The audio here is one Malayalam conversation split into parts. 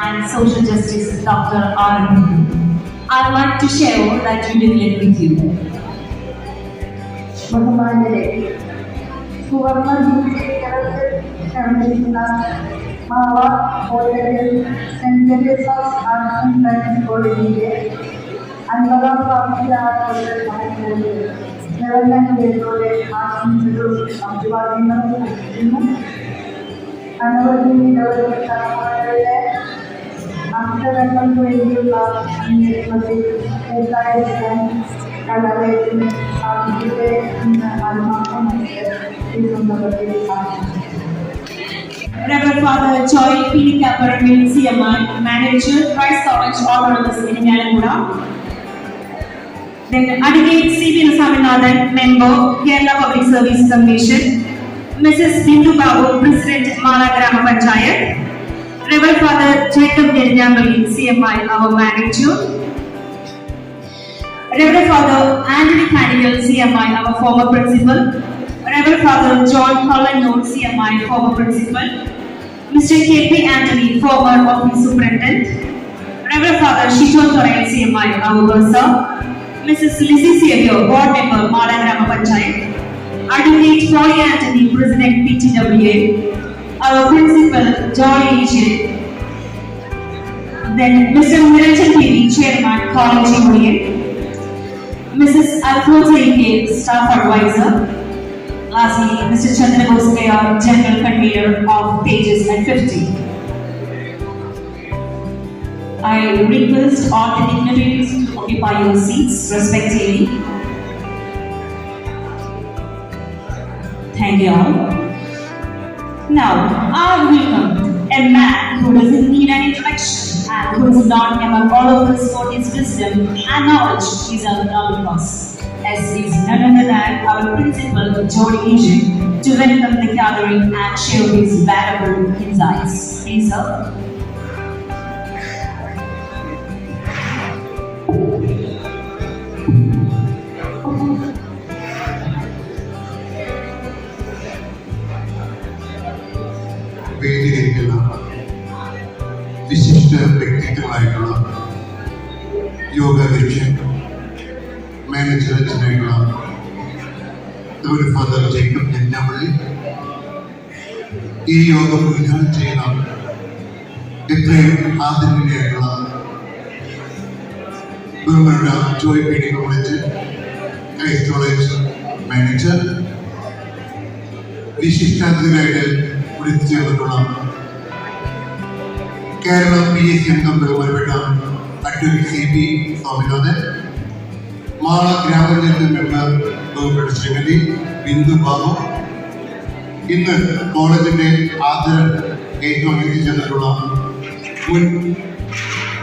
And Social Justice, Dr. R. I'd like to share that you did it with you. ബഹുമാനരെ, സുവർണ മാവ കോളേജിൽ saint Teresa's arts and science കോളേജിലെ 50ാം വാർഷിക നിറഞ്ഞ ആശംസകളും അഭിവാദ്യങ്ങളും നൽകുന്നു. അനവധി നിരവധി തലമുറകളിലെ അക്ഷരങ്ങൾക്ക് വേണ്ടിയുള്ള അന്വേഷണത്തിൽ കൂട്ടായിരിക്കാൻ കലാലയത്തിന് സാധിക്കട്ടെ എന്ന് ആത്മാർത്ഥമായി ഈ സന്ദർഭത്തിൽ ആശംസിക്കുന്നു. Reverend Father Joy P. Kaparamil, CMI, Manager, Christ College, Autonomous in Yalaguda. Then Advocate C.B. Saminathan, Member, Kerala Public Service Commission. Mrs. Bindu Babu, President, Mala Grama Panchayat. Reverend Father Jacob Nirjambali, CMI, our Manager. Reverend Father Anthony Canigal, CMI, our former Principal. Reverend Father John Holland, CMI, former Principal. Mr. K.P. Anthony, former Office Superintendent. Reverend Father Shito Thorai, CMI, our Bursar. Mrs. Lizzie Xavier, Board Member, Mala Grama Panchayat. Advocate Troy Anthony, President, PTWA. Our Principal, Joy A.J. Then Mr. Niranjan P.V., Chairman, College Union. Mrs. Alfonso A.K., Staff Advisor. Lastly, Mr. Chandra Boskeya, General Convener of Pages and 50. I request all the dignitaries to occupy your seats respectively. Thank you all. Now, I welcome a man who doesn't need an introduction and who is known among all of us for his wisdom and knowledge. He is our noble cause. As is none other than our Principal, Jody Asian, to welcome the gathering and share his valuable insights. Please, sir. വേദിയിലിരിക്കുന്ന വിശിഷ്ട വ്യക്തിത്വങ്ങളായിട്ടുള്ള യോഗ ലക്ഷ്യം മാനേജർ അച്ഛനായിട്ടുള്ള ഫാദർ ജേക്കബ് നെഞ്ഞാമ്പള്ളി, ഈ യോഗം ഉദ്ഘാടനം ചെയ്യുന്ന എത്രയും ആദരണീയനായിട്ടുള്ള ബഹുമാനപ്പെട്ട Joy P D college Christ college manager, വിശിഷ്ടാതിഥികളായിട്ട് ചേർന്നിട്ടുള്ള കേരള PSC അംഗം ബഹുമാനപ്പെട്ട അഡ്വക്കേറ്റ് CP സ്വാമിനാഥൻ, മാള ഗ്രാമപഞ്ചായത്ത് മെമ്പർ ബഹുമാനപ്പെട്ട ശ്രീമതി ബിന്ദു ബാബു, ഇന്ന് കോളേജിന്റെ ആദരം ഏറ്റവും എത്തിച്ചേർന്നിട്ടുള്ള മുൻ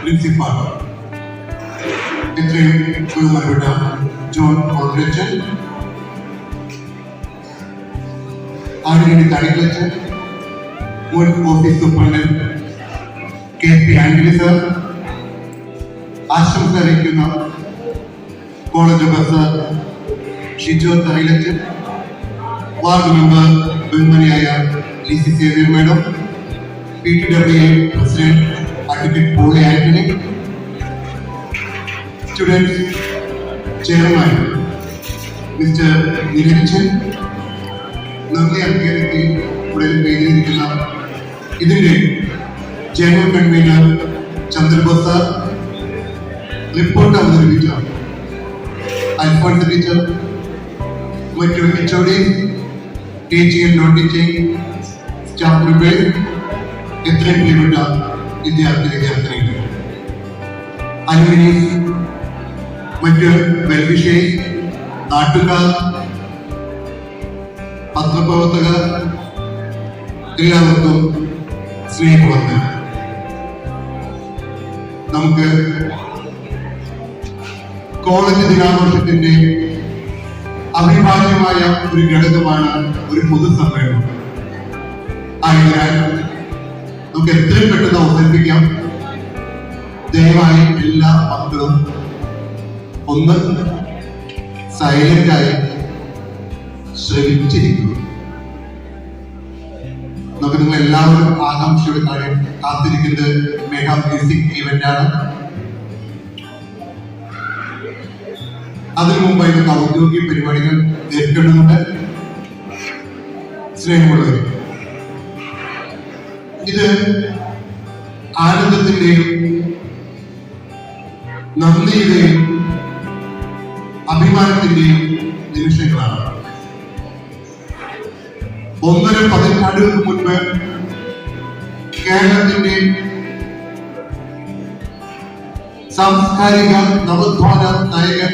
പ്രിൻസിപ്പാൾ എത്രയും ബഹുമാനപ്പെട്ട ജോൺ കോൺഗ്രച്ചൻ, ആടുകണി തടിക്കച്ചൻ, മുൻ office superintendent KP Antony sir, ആശംസ അറിയിക്കുന്ന കോളേജ് പ്രൊഫസർ ഷിജോ തൈലച്ചൻ, വാർഡ് മെമ്പർ ബഹുമാനിയായ Lissy Xavier madam, PTWA president advocate Poly Antony, students chairman mister Niranjan, നന്ദി അഭ്യർത്ഥി ഉടൻ പേരിലിരിക്കുന്ന ഇതിന്റെ general convener Chandrabose sir, report അവതരിപ്പിച്ച അൽഫോൺസ് ടീച്ചർ, മറ്റു HOD, teaching and non teaching staff member, എത്രയും പ്രിയപ്പെട്ട വിദ്യാർത്ഥിനികൾ, അലുമിനീസ്, മറ്റ് വെൽവിഷേഴ്സ്, നാട്ടുകാർ, പത്രപ്രവർത്തകർ, എല്ലാവർക്കും സ്നേഹവന്ദനം. നമുക്ക് കോളേജ് ദിനാഘോഷത്തിന്റെ അവിഭാജ്യമായ ഒരു ഘടകമാണ് ഒരു പൊതുസമ്മേളനം. ആയതിനാൽ നമുക്ക് എത്രയും പെട്ടെന്ന് അവതരിപ്പിക്കാം. ദയവായി എല്ലാ മക്കളും ഒന്ന് സൈലന്റായി ശ്രമിച്ചിരിക്കുക. നമുക്ക് നിങ്ങൾ എല്ലാവരും ആകാംക്ഷയുടെ കാര്യം കാത്തിരിക്കുന്നത് മെഗാ മ്യൂസിക് ഇവന്റ് ആണ്. അതിനു മുമ്പായി നമുക്ക് ഔദ്യോഗിക പരിപാടികൾ ഏർപ്പെടുന്നുണ്ട്. സ്നേഹമുള്ളവർ, ഇത് ആനന്ദത്തിന്റെയും നന്ദിയുടെയും അഭിമാനത്തിന്റെയും നിമിഷങ്ങളാണ്. 1.5 പതിറ്റാണ്ടുകൾക്ക് മുൻപ് കേരളത്തിന്റെ സാംസ്കാരിക നവോത്ഥാന നായകൻ,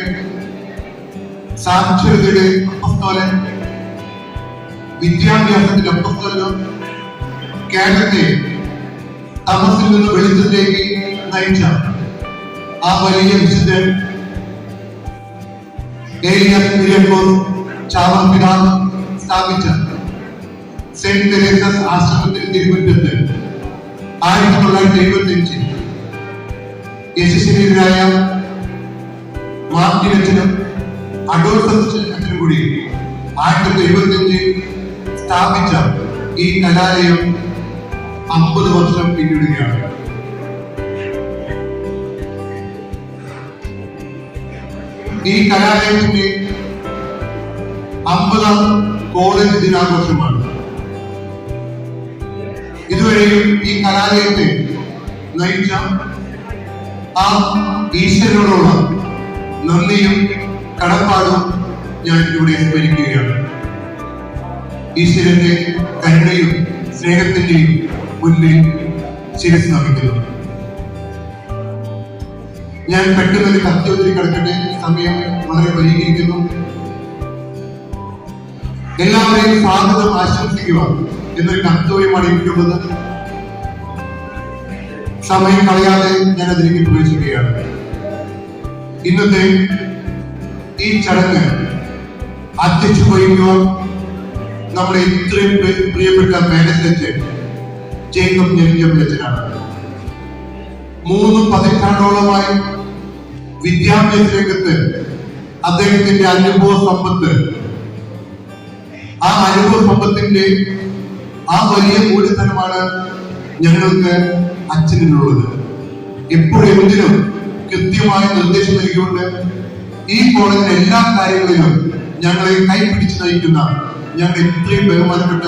സാക്ഷരതയുടെ അപ്പസ്തോലൻ, വിദ്യാഭ്യാസത്തിന്റെ അപ്പസ്തോലൻ, കേരളത്തെ തമസിൽ നിന്ന് വെളിച്ചത്തിലേക്ക് നയിച്ച ആ വലിയ വിശുദ്ധൻ ഏലിയാസ് കുര്യക്കോസ് ചാവറപ്പിതാവ് സ്ഥാപിച്ച സെന്റ് തെരേസസ് ആശ്രമത്തിൽ തിരുവനന്തപുരത്ത് 1975 യശസ്വിരായ മാർട്ടിൻ അച്ഛനും അഡോൾഫസ് അച്ഛനും കൂടി 1975 സ്ഥാപിച്ച ഈ കലാലയം 50 വർഷം പിന്നിടുകയാണ്. ഈ കലാലയത്തിന്റെ 50ാം കോളേജ് ദിനാഘോഷമാണ്. ഇതുവരെയും ഈ കലാലയത്തെ നയിച്ച ആ ഈശ്വരനോടുള്ള നന്ദിയും കടപ്പാടും ഞാൻ ഇവിടെ സ്മരിക്കുകയാണ്. ഈശ്വരന്റെ കരുണയും സ്നേഹത്തിന്റെയും മുന്നിൽ ശിരസ് നമിക്കുന്നു. ഞാൻ പെട്ടെന്ന് കത്തോലിക്ക് കിടക്കട്ടെ, സമയം വളരെ പരിഹരിക്കുന്നു. എല്ലാവരെയും സ്വാഗതം ആശംസിക്കുക എന്നൊരു കർത്തവ്യമാണ് എനിക്കുള്ളത്. സമയം കളയാതെ ഞാൻ അതിലേക്ക് പ്രവേശിക്കുകയാണ്. ഇന്നത്തെ ഈ ചടങ്ങ് അധ്യക്ഷ വഹിക്കുവാൻ നമ്മുടെ ഇത്രയും പ്രിയപ്പെട്ട മാനേജർ ജേക്കബ് ഞെരിഞ്ഞപ്പച്ചനാണ്. 3 പതിറ്റാണ്ടോളമായി വിദ്യാഭ്യാസ രംഗത്ത് അദ്ദേഹത്തിന്റെ അനുഭവ സമ്പത്ത്, ആ അനുഭവ സമ്പത്തിന്റെ ആ വലിയ മൂലധനമാണ് ഞങ്ങൾക്ക് അച്ഛനുള്ളത്. എപ്പോഴും എന്തിനും കൃത്യമായ നിർദ്ദേശം നൽകിക്കൊണ്ട് ഈ കോളേജിലെ എല്ലാ കാര്യങ്ങളിലും ഞങ്ങളെ കൈപിടിച്ച് നയിക്കുന്ന ഞങ്ങൾ എത്രയും ബഹുമാനപ്പെട്ട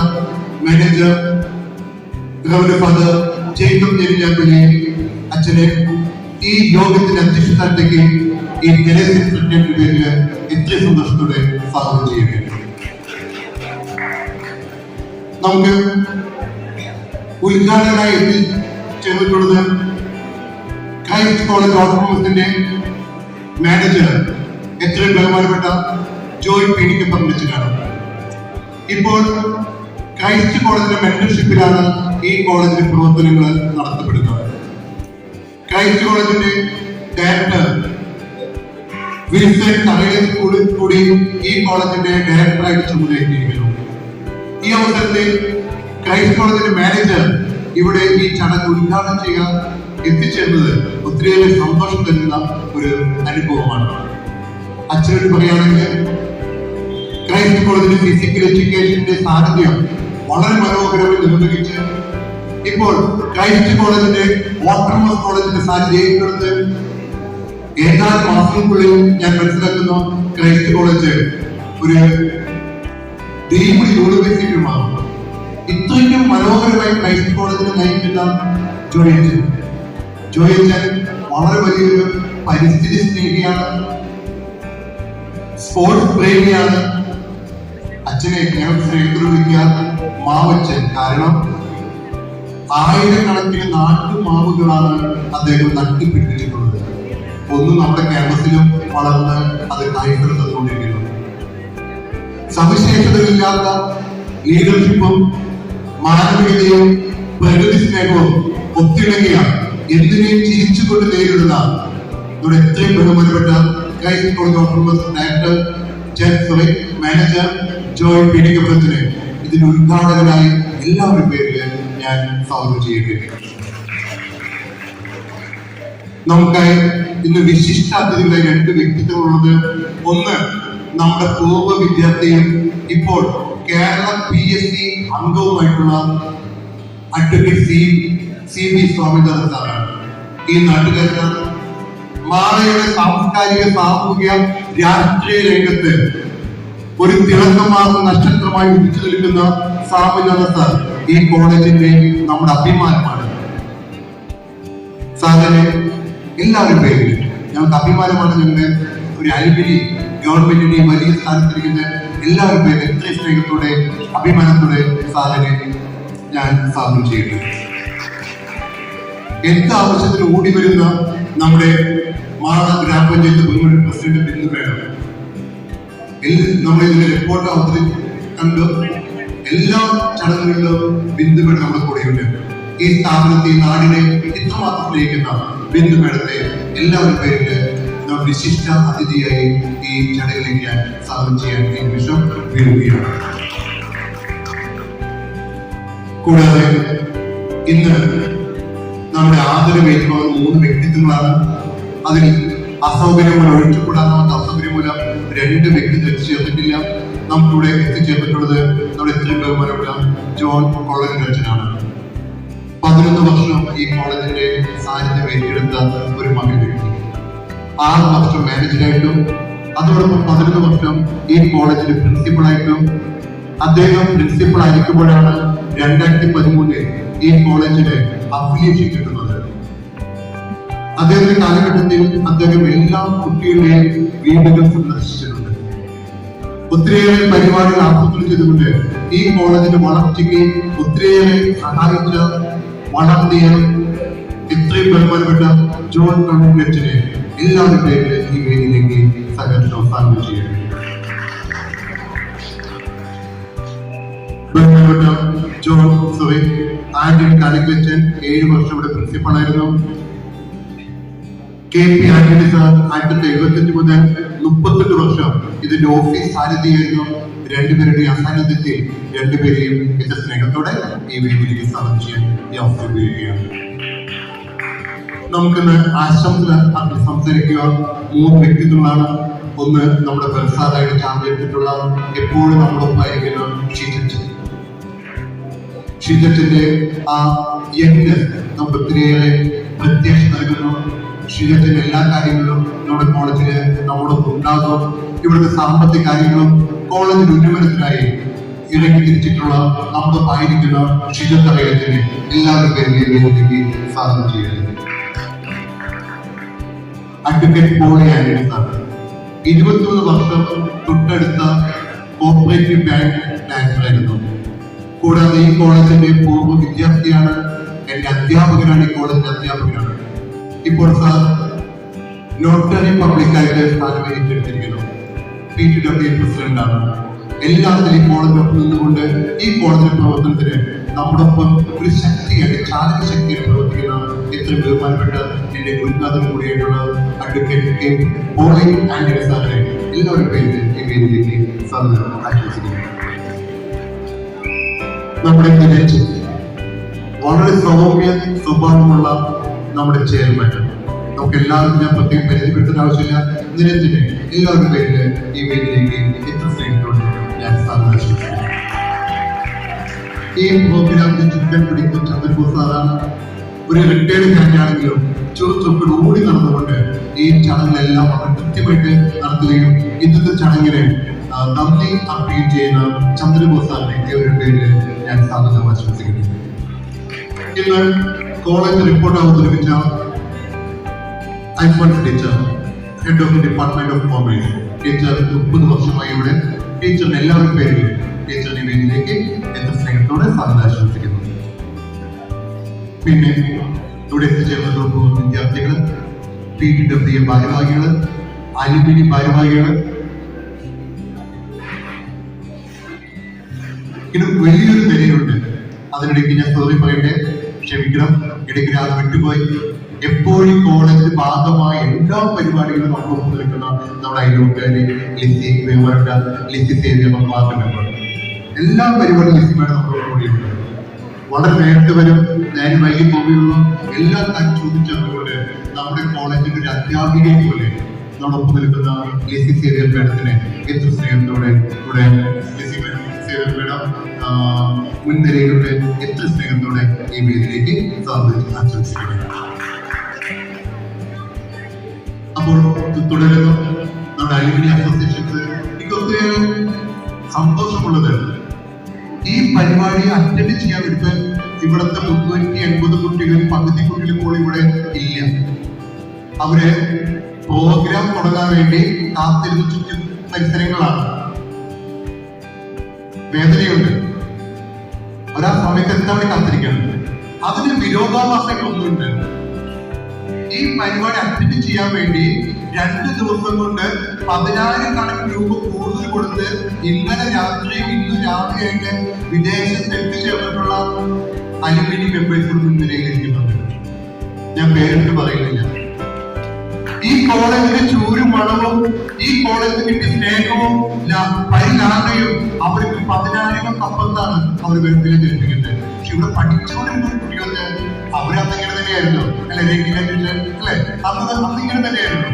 മാനേജർ ഫാദർ ജേക്കബ് ഞെരിഞ്ഞാപ്പള്ളി അച്ഛനെ ഈ യോഗത്തിന്റെ അധ്യക്ഷ സ്ഥാനത്തേക്ക് ഈ പ്രസിഡന്റിന്റെ പേരിൽ എത്രയും സന്തോഷത്തോടെ സ്വാഗതം ചെയ്യുകയാണ്. നമുക്ക് ഉദ്ഘാടകനായി എത്തിച്ചേർന്നിട്ടുള്ളത് ക്രൈസ്റ്റ് കോളേജ് ഓട്ടോണമസിന്റെ മാനേജർ എത്രയും ബഹുമാനപ്പെട്ട ജോയ് പീണിക്കപ്പറമ്പിലാണ്. ഇപ്പോൾ ക്രൈസ്റ്റ് കോളേജിന്റെ മെന്റർഷിപ്പിലാണ് ഈ കോളേജിന്റെ പ്രവർത്തനങ്ങൾ നടത്തപ്പെടുന്നത്. ക്രൈസ്റ്റ് കോളേജിന്റെ ഡയറക്ടർ വിൽസൺ തറയിൽ കൂടി ഈ കോളേജിന്റെ ഡയറക്ടറായിട്ട് ചുമതലയേറ്റിരിക്കുന്നു. ഈ അവസരത്തിൽ ക്രൈസ്റ്റ് കോളേജിന്റെ മാനേജർ ഇവിടെ ഈ ചടങ്ങ് ഉദ്ഘാടനം ചെയ്യാൻ എത്തിച്ചേർന്നത് ഒത്തിരിയേറെ സന്തോഷം തരുന്ന ഒരു അനുഭവമാണ്. അച്ഛനോട് പറയുകയാണെങ്കിൽ ക്രൈസ്റ്റ് കോളേജിന്റെ ഫിസിക്കൽ എഡ്യൂക്കേഷന്റെ സാന്നിധ്യം വളരെ മനോഹരമായി നിർവഹിച്ച് ഇപ്പോൾ ക്രൈസ്റ്റ് കോളേജിന്റെ ഓട്ടോണമസ് കോളേജിന്റെ സാന്നിധ്യം ഏറ്റെടുത്ത് ഏതാനും മാസങ്ങൾക്കുള്ളിൽ ഞാൻ മനസ്സിലാക്കുന്നു ക്രൈസ്റ്റ് കോളേജ് ഒരു ഡീംഡ് യൂണിവേഴ്സിറ്റിയുമാണ്. ഇത്രയ്ക്കും മനോഹരമായി ക്രൈസ്റ്റ് കോളേജിനെ നയിക്കുന്ന ജോയച്ചൻ വളരെ വലിയൊരു പരിസ്ഥിതി സ്നേഹിയാണ്, സ്പോർട്സ് പ്രേമിയാണ്. അച്ഛനെ ഞാൻ സ്നേഹത്തിൽ വിളിക്കാൻ മാവച്ചൻ. കാരണം ആയിരക്കണക്കിന് നാട്ടുമാവുകളാണ് അദ്ദേഹം നട്ടുപിടിപ്പിച്ചിട്ടുള്ളത്. ഒന്നും നമ്മുടെ ക്യാമ്പസിലും വളർന്ന് അത് കായ്ഫലം തന്നുകൊണ്ടിരിക്കുന്നു. സവിശേഷതകളില്ലാത്ത ലീഡർഷിപ്പും മാനവികതയും പ്രകൃതി സ്നേഹവും ഒത്തിണങ്ങിയ എന്തിനേയും ചിരിച്ചുകൊണ്ട് നേരിടുന്ന നമ്മുടെ എത്രയും ബഹുമാനപ്പെട്ട Christ college autonomous director manager Joy പീഡികപുരത്തിന് ഇതിന് ഉദ്ഘാടകനായി എല്ലാവരുടെ പേരിൽ ഞാൻ സ്വാഗതം ചെയ്യട്ടെ. നമുക്കായി ഇന്ന് വിശിഷ്ട അതിഥികളായി രണ്ട് വ്യക്തിത്വങ്ങളുള്ളത്. ഒന്ന് നമ്മുടെ പൂർവ്വ വിദ്യാർത്ഥിയും ഇപ്പോൾ കേരള PSC അംഗവുമായിട്ടുള്ള അഡ്വക്കേറ്റ് CB സ്വാമിനാഥൻ സാറാണ്. ഈ നാട്ടുകാരനാണ്. മാളയുടെ സാംസ്കാരിക സാമൂഹിക രാഷ്ട്രീയ രംഗത്ത് ഒരു തിളക്കമാർന്ന നക്ഷത്രമായി ഉദിച്ചു നിൽക്കുന്ന സ്വാമിനാഥൻ സാർ ഈ കോളേജിന്റെ നമ്മുടെ അഭിമാനമാണ്. സാറിന് എല്ലാവരും പേരിൽ ഞങ്ങൾക്ക് അഭിമാനമാണ്. ഞങ്ങളുടെ ഒരു അലുമിനി ഗവൺമെന്റിന്റെ വലിയ സ്ഥാനത്തിരിക്കുന്ന എല്ലാവരും പേരിൽ എത്രയും സ്നേഹത്തോടെ അഭിമാനത്തോടെ സാറിനെ ഞാൻ സ്വാഗതം ചെയ്യുന്നു. എന്ത് ആവശ്യത്തിന് ഓടി വരുന്ന നമ്മുടെ മാള ഗ്രാമപഞ്ചായത്ത് മുൻ പ്രസിഡന്റ് ബിന്ദു മേഡം നമ്മൾ ഇതിന്റെ റിപ്പോർട്ട് കണ്ട് എല്ലാ ചടങ്ങുകളിലും ബിന്ദു മേഡം നമ്മുടെ കൂടെയുണ്ട്. ഈ സ്ഥാപനത്തെ നാടിനെ ഇത്രമാത്രം സ്നേഹിക്കുന്ന ബിന്ദു മേഡത്തെ എല്ലാവരും പേരില് വിശിഷ്ട അതിഥിയായി ഈ ചടങ്ങിലേക്ക് ഞാൻ സ്വാഗതം ചെയ്യാൻ ഈ നിമിഷം വീഴുകയാണ്. കൂടാതെ ഇന്ന് നമ്മുടെ ആദരവ് ഏറ്റുവാങ്ങുന്ന 3 വ്യക്തിത്വങ്ങളാണ്. അതിൽ അസൗകര്യം മൂലം ഒഴിച്ചുകൂടാനാവാത്ത അസൗകര്യം മൂലം 2 വ്യക്തിത്വം എത്തിച്ചേർന്നിട്ടില്ല. നമുക്കിവിടെ എത്തിച്ചേർന്നിട്ടുള്ളത് നമ്മുടെ എത്രയും ബഹുമാനപ്പെട്ട ജോൺ കോളേജിന്റെ അച്ഛനാണ്. 11 വർഷം ഈ കോളേജിന്റെ സാന്നിധ്യം ഏറ്റെടുത്ത ഒരു മകൻ വ്യക്തി. 6 വർഷം മാനേജറായിട്ടും അതോടൊപ്പം 11 വർഷം ഈ കോളേജിന്റെ പ്രിൻസിപ്പളായിട്ടും. അദ്ദേഹം പ്രിൻസിപ്പൾ ആയിരിക്കുമ്പോഴാണ് 2013 ഈ കോളേജിന് അഫിലിയേഷൻ കിട്ടുന്നത്. അദ്ദേഹത്തിന്റെ കാലഘട്ടത്തിൽ അദ്ദേഹം എല്ലാ കുട്ടികളുടെയും വീടുകൾ സന്ദർശിച്ചിട്ടുണ്ട്. ഒത്തിരിയേറെ പരിപാടികൾ ആസൂത്രണം ചെയ്തുകൊണ്ട് ഈ കോളേജിന്റെ വളർച്ചയ്ക്ക് ഒത്തിരിയേറെ സഹായിച്ച വളർത്തിയ ഇത്രയും ബഹുമാനപ്പെട്ട ജോൺ കണ്ണൂരിനെ എല്ലാവരുടെ പേരിൽ ഈ വേദിയിലേക്ക് സഹകരണം സ്വാഗതം ചെയ്യുന്നു. ബഹുമാനപ്പെട്ട ജോൺ ആന്റണി കാലിക്കച്ചൻ 7 വർഷം ഇവിടെ പ്രിൻസിപ്പളായിരുന്നു. KP ആന്റണി സാർ 1975 മുതൽ 38 വർഷം ഇതിന്റെ ഓഫീസ് സാന്നിധ്യമായിരുന്നു. രണ്ടുപേരുടെ അസാന്നിധ്യത്തിൽ രണ്ടുപേരെയും എന്റെ സ്നേഹത്തോടെ ഈ വേദിയിലേക്ക് സ്വാഗതം ചെയ്യാൻ ഈ അവസരം ഉപയോഗിക്കുകയാണ്. നമുക്കിന്ന് ആശംസ സംസാരിക്കുക 3 വ്യക്തിത്വങ്ങളാണ്. ഒന്ന് നമ്മുടെ പ്രസാദായിട്ട് ചാർജ് എടുത്തിട്ടുള്ള എപ്പോഴും നമ്മളൊപ്പായിരിക്കുന്ന ഷിജത്തിന്റെ ആ യജ്ഞം നമുക്ക് ഒത്തിരിയേറെ പ്രത്യാശ നൽകുന്നു. ഷിജത്തിന്റെ എല്ലാ കാര്യങ്ങളിലും നമ്മുടെ കോളേജില് നമ്മളൊപ്പം ഉണ്ടാകും. ഇവിടുത്തെ സാമ്പത്തിക കാര്യങ്ങളും കോളേജിന്റെ ഉന്നമനത്തിനായി ഇറങ്ങി തിരിച്ചിട്ടുള്ള നമ്മളൊപ്പം ആയിരിക്കുന്ന ഷിജത്തറയത്തിന് എല്ലാവരുടെ പേരിലേക്ക് സ്വാഗതം ചെയ്യുന്നു. അഡ്വക്കേറ്റ് പോളി ആന്റണി സാർ 23 വർഷം തൊട്ടടുത്ത കോപ്പറേറ്റീവ് ബാങ്ക് ഡയറക്ടറായിരുന്നു. കൂടാതെ ഈ കോളേജിന്റെ പൂർവ്വ വിദ്യാർത്ഥിയാണ്. എന്റെ അധ്യാപകനാണ്. ഈ കോളേജിന്റെ അധ്യാപകനാണ്. ഇപ്പോൾ സാർ നോട്ടറി പബ്ലിക്കായിട്ട് സ്ഥാനം ഏറ്റെടുത്തിരിക്കുന്നു. PTW പ്രസിഡന്റാണ്. എല്ലാത്തിലും ഈ കോളേജിനൊപ്പം നിന്നുകൊണ്ട് ഈ കോളേജിന്റെ പ്രവർത്തനത്തിന് നമ്മോടൊപ്പം ഒരു ശക്തിയായിട്ട് ചാലക ശക്തിയായിട്ട് പ്രവർത്തിക്കുന്ന ഇത്രയും ബഹുമാനപ്പെട്ട എന്റെ ഗുരുനാഥൻ കൂടിയായിട്ടുള്ള അഡ്വക്കേറ്റ് പോളി ആന്റണി സാറിനെ എല്ലാവരുടെ പേരിൽ ഈ വേദിയിലേക്ക് സ്വാഗതം ആശംസിക്കുന്നു. നമ്മുടെ നിലച്ച് വളരെ സൗമ്യ സ്വഭാവമുള്ള നമ്മുടെ ചെയർമാൻ, നമുക്ക് എല്ലാവർക്കും ഞാൻ പ്രത്യേകം പരിചയപ്പെടുത്തേണ്ട ആവശ്യമില്ല. നിരഞ്ജനെ എല്ലാവരുടെ പേരിൽ ഈ വേദിയിലേക്ക് എത്ര സ്നേഹത്തോടെ ആശംസിക്കുന്നു. ഈ പ്രോഗ്രാമിന്റെ ചുക്കാൻ പിടിക്കുന്ന ചന്ദ്രബോസ് സാറാണ്. ഒരു റിട്ടയർഡ് ഹാൻഡാണെങ്കിലും ചുറുചുറുക്കോട് ഓടി നടന്നുകൊണ്ട് ഈ ചടങ്ങിലെല്ലാം വളരെ കൃത്യമായിട്ട് നടത്തുകയും ഇന്നത്തെ ചടങ്ങിന് നന്ദി അർപ്പിക്കുകയും ചെയ്യുന്ന ചന്ദ്രബോസ് സാറിനെ ഇവരുടെ പേരിൽ ഞാൻ സ്വാഗതം ആശംസിക്കുന്നു. ഇന്ന് കോളേജ് റിപ്പോർട്ട് അവതരിപ്പിച്ച iPhones teacher, head of department of commerce teacher 30 വർഷമായി ഇവിടെ. ടീച്ചറിന് എല്ലാവരുടെ പേരിൽ ടീച്ചറിന്റെ പേരിലേക്ക് എത്ര സ്നേഹത്തോടെ സ്വാഗതം ആശംസിക്കുന്നു. പിന്നെ ഇവിടെ എത്തിച്ചേർന്ന വിദ്യാർത്ഥികൾ, PTW ഭാരവാഹികൾ, അലുമിനി ഭാരവാഹികൾ, ഇത് വലിയൊരു നിലയുണ്ട്. അതിനിടയ്ക്ക് ഞാൻ സോറി പറയട്ടെ, ക്ഷമിക്കണം, ഇടയ്ക്ക് അത് വിട്ടുപോയി. എപ്പോഴും കോളേജിന്റെ ഭാഗമായ എല്ലാ പരിപാടികളും നമുക്ക് നിൽക്കുന്ന നമ്മുടെ അയൽവക്കാരി ലിസി സേവ്യ പാർട്ടി മെമ്പർ, എല്ലാ പരിപാടിയും ലിസിമാണ് നമ്മുടെ കൂടിയുണ്ട്. വളരെ നേരത്തെ വരും, ഞാൻ വൈകി പോവുകയുള്ളൂ. എല്ലാ കാര്യം ചോദിച്ചതുകൊണ്ട് നമ്മുടെ കോളേജിന്റെ ഒരു അധ്യാപികയെ പോലെ നമ്മോടൊപ്പം നിൽക്കുന്ന ലിസി സേവ്യർ മേഡത്തിനെ എത്ര സ്നേഹത്തോടെ ഇവിടെ ലിസി സേവ്യർ മേഡം മുൻനിരയിലൂടെ എത്ര സ്നേഹത്തോടെ ഈ വേദിയിലേക്ക് സ്വാഗതം ആശംസിക്കുന്നു. അപ്പോൾ തുടരുന്നു നമ്മുടെ അലുമിനി അസോസിയേഷൻസ്. എനിക്ക് ഒത്തിരി സന്തോഷമുള്ളത്, ഈ പരിപാടി അറ്റൻഡ് ചെയ്യാൻ വേണ്ടി ഇവിടുത്തെ 380 കുട്ടികൾ, പകുതി കുട്ടികൾ പോലും ഇവിടെ ഇല്ല. അവര് പ്രോഗ്രാം തുടങ്ങാൻ വേണ്ടി കാത്തിരുന്ന് ചുറ്റും മത്സരങ്ങളാണ്. വേദനയുണ്ട്. ഒരാ സമയത്ത് എന്താ വേണ്ടി കാത്തിരിക്കണം. അതിന് വിരോധാഭാസങ്ങളൊന്നുമില്ല. ഈ പരിപാടി അറ്റൻഡ് ചെയ്യാൻ വേണ്ടി 2 ദിവസം കൊണ്ട് 10,000 രൂപ കൂടുതൽ കൊടുത്ത് ഇന്നലെ രാത്രിയും ഇന്ന് രാവിലെയായിട്ട് വിദേശത്ത് എത്തിച്ചേർന്നിട്ടുള്ള അലുമിനി മെമ്പേഴ്സ് മുൻനിരയിലിരിക്കുന്നുണ്ട്. ഞാൻ പേരിട്ട് പറയുന്നില്ല. ഈ കോളേജിന്റെ ചൂരും മണവും ഈ കോളേജിന് കിട്ടിയ സ്നേഹവും പരിലാളനയും അവർക്ക് 10,000 അപ്പുറത്താണ് അവർ വെറുതെ ഏൽപ്പിക്കുന്നത്. പക്ഷെ ഇവിടെ പഠിച്ചുകൊണ്ടിരുന്ന കുട്ടികൾക്ക് അവരന്നിങ്ങനെ തന്നെയായിരുന്നു, അല്ലെ? അല്ലെ? അന്നിങ്ങനെ തന്നെയായിരുന്നു.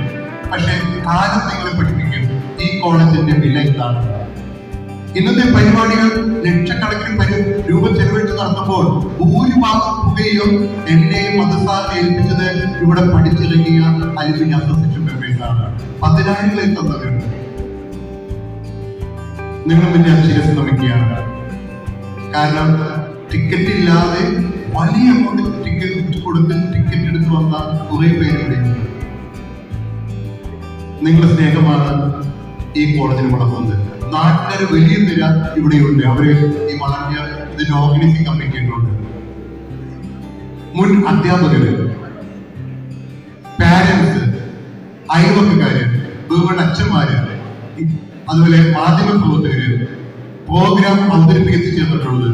പക്ഷെ കാലം നിങ്ങളെ പഠിപ്പിക്കും ഈ കോളേജിന്റെ വില എന്താണ്. ഇന്നത്തെ പരിപാടികൾ ലക്ഷക്കണക്കിന് രൂപ ചെലവഴിച്ച് നടത്തുമ്പോൾ ഭൂരിഭാഗം തുകയും എന്നെയും മതസാറിനെ ഏൽപ്പിച്ചത് ഇവിടെ പഠിച്ചിറങ്ങിയ അലുമിനി അസോസിയേഷൻ മെമ്പേഴ്സാണ്. 10,000 തന്നവരുണ്ട്. നിങ്ങൾ പിന്നെ ശിരസ് നമിക്കുകയാണ്. കാരണം ടിക്കറ്റ് ഇല്ലാതെ വലിയ എമൗണ്ട് ടിക്കറ്റ് കൊടുത്ത് ടിക്കറ്റ് എടുത്ത് വന്ന കുറെ പേര് ഇവിടെയുണ്ട്. നിങ്ങളുടെ സ്നേഹമാണ് ഈ കോളേജിന് വളർത്തുന്നത്. നാട്ടിലൊരു വലിയ നിര ഇവിടെയുണ്ട്. അവര് ഈ വളർന്ന ഇതിന്റെ ഓർഗനൈസിംഗ് കമ്മിറ്റിയിട്ടുണ്ട്. മുൻ അധ്യാപകര്, പാരന്റ്സ്, അയൽവക്കാര്, ബഹുമാന അച്ഛന്മാര്, അതുപോലെ മാധ്യമ പ്രവർത്തകര്, പ്രോഗ്രാം അവതരിപ്പിക്കാൻ എത്തിച്ചേർന്നിട്ടുള്ളത്.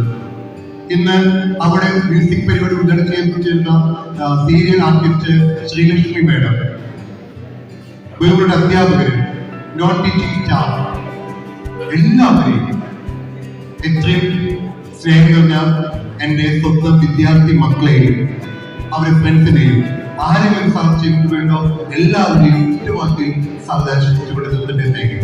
ഇന്ന് അവിടെ മ്യൂസിക് പരിപാടി ഉദ്ഘാടനം ചെയ്തിരുന്ന സീരിയൽ ആർട്ടിസ്റ്റ് ശ്രീലക്ഷ്മി മേഡം, ബഹുമാന അധ്യാപകര്, നോൺ ടീച്ചിങ് സ്റ്റാഫ്, എല്ലാവരെയും എത്രയും സ്നേഹം ഞാൻ എൻ്റെ സ്വന്തം വിദ്യാർത്ഥി മക്കളെയും അവരുടെ ഫ്രണ്ട്സിനെയും ആരെങ്കിലും സാധിച്ചു വേണ്ടോ എല്ലാവരെയും ഒറ്റവാക്കിൽ സാവധാനിച്ചുകൊണ്ടിരുന്നതിലേക്ക്.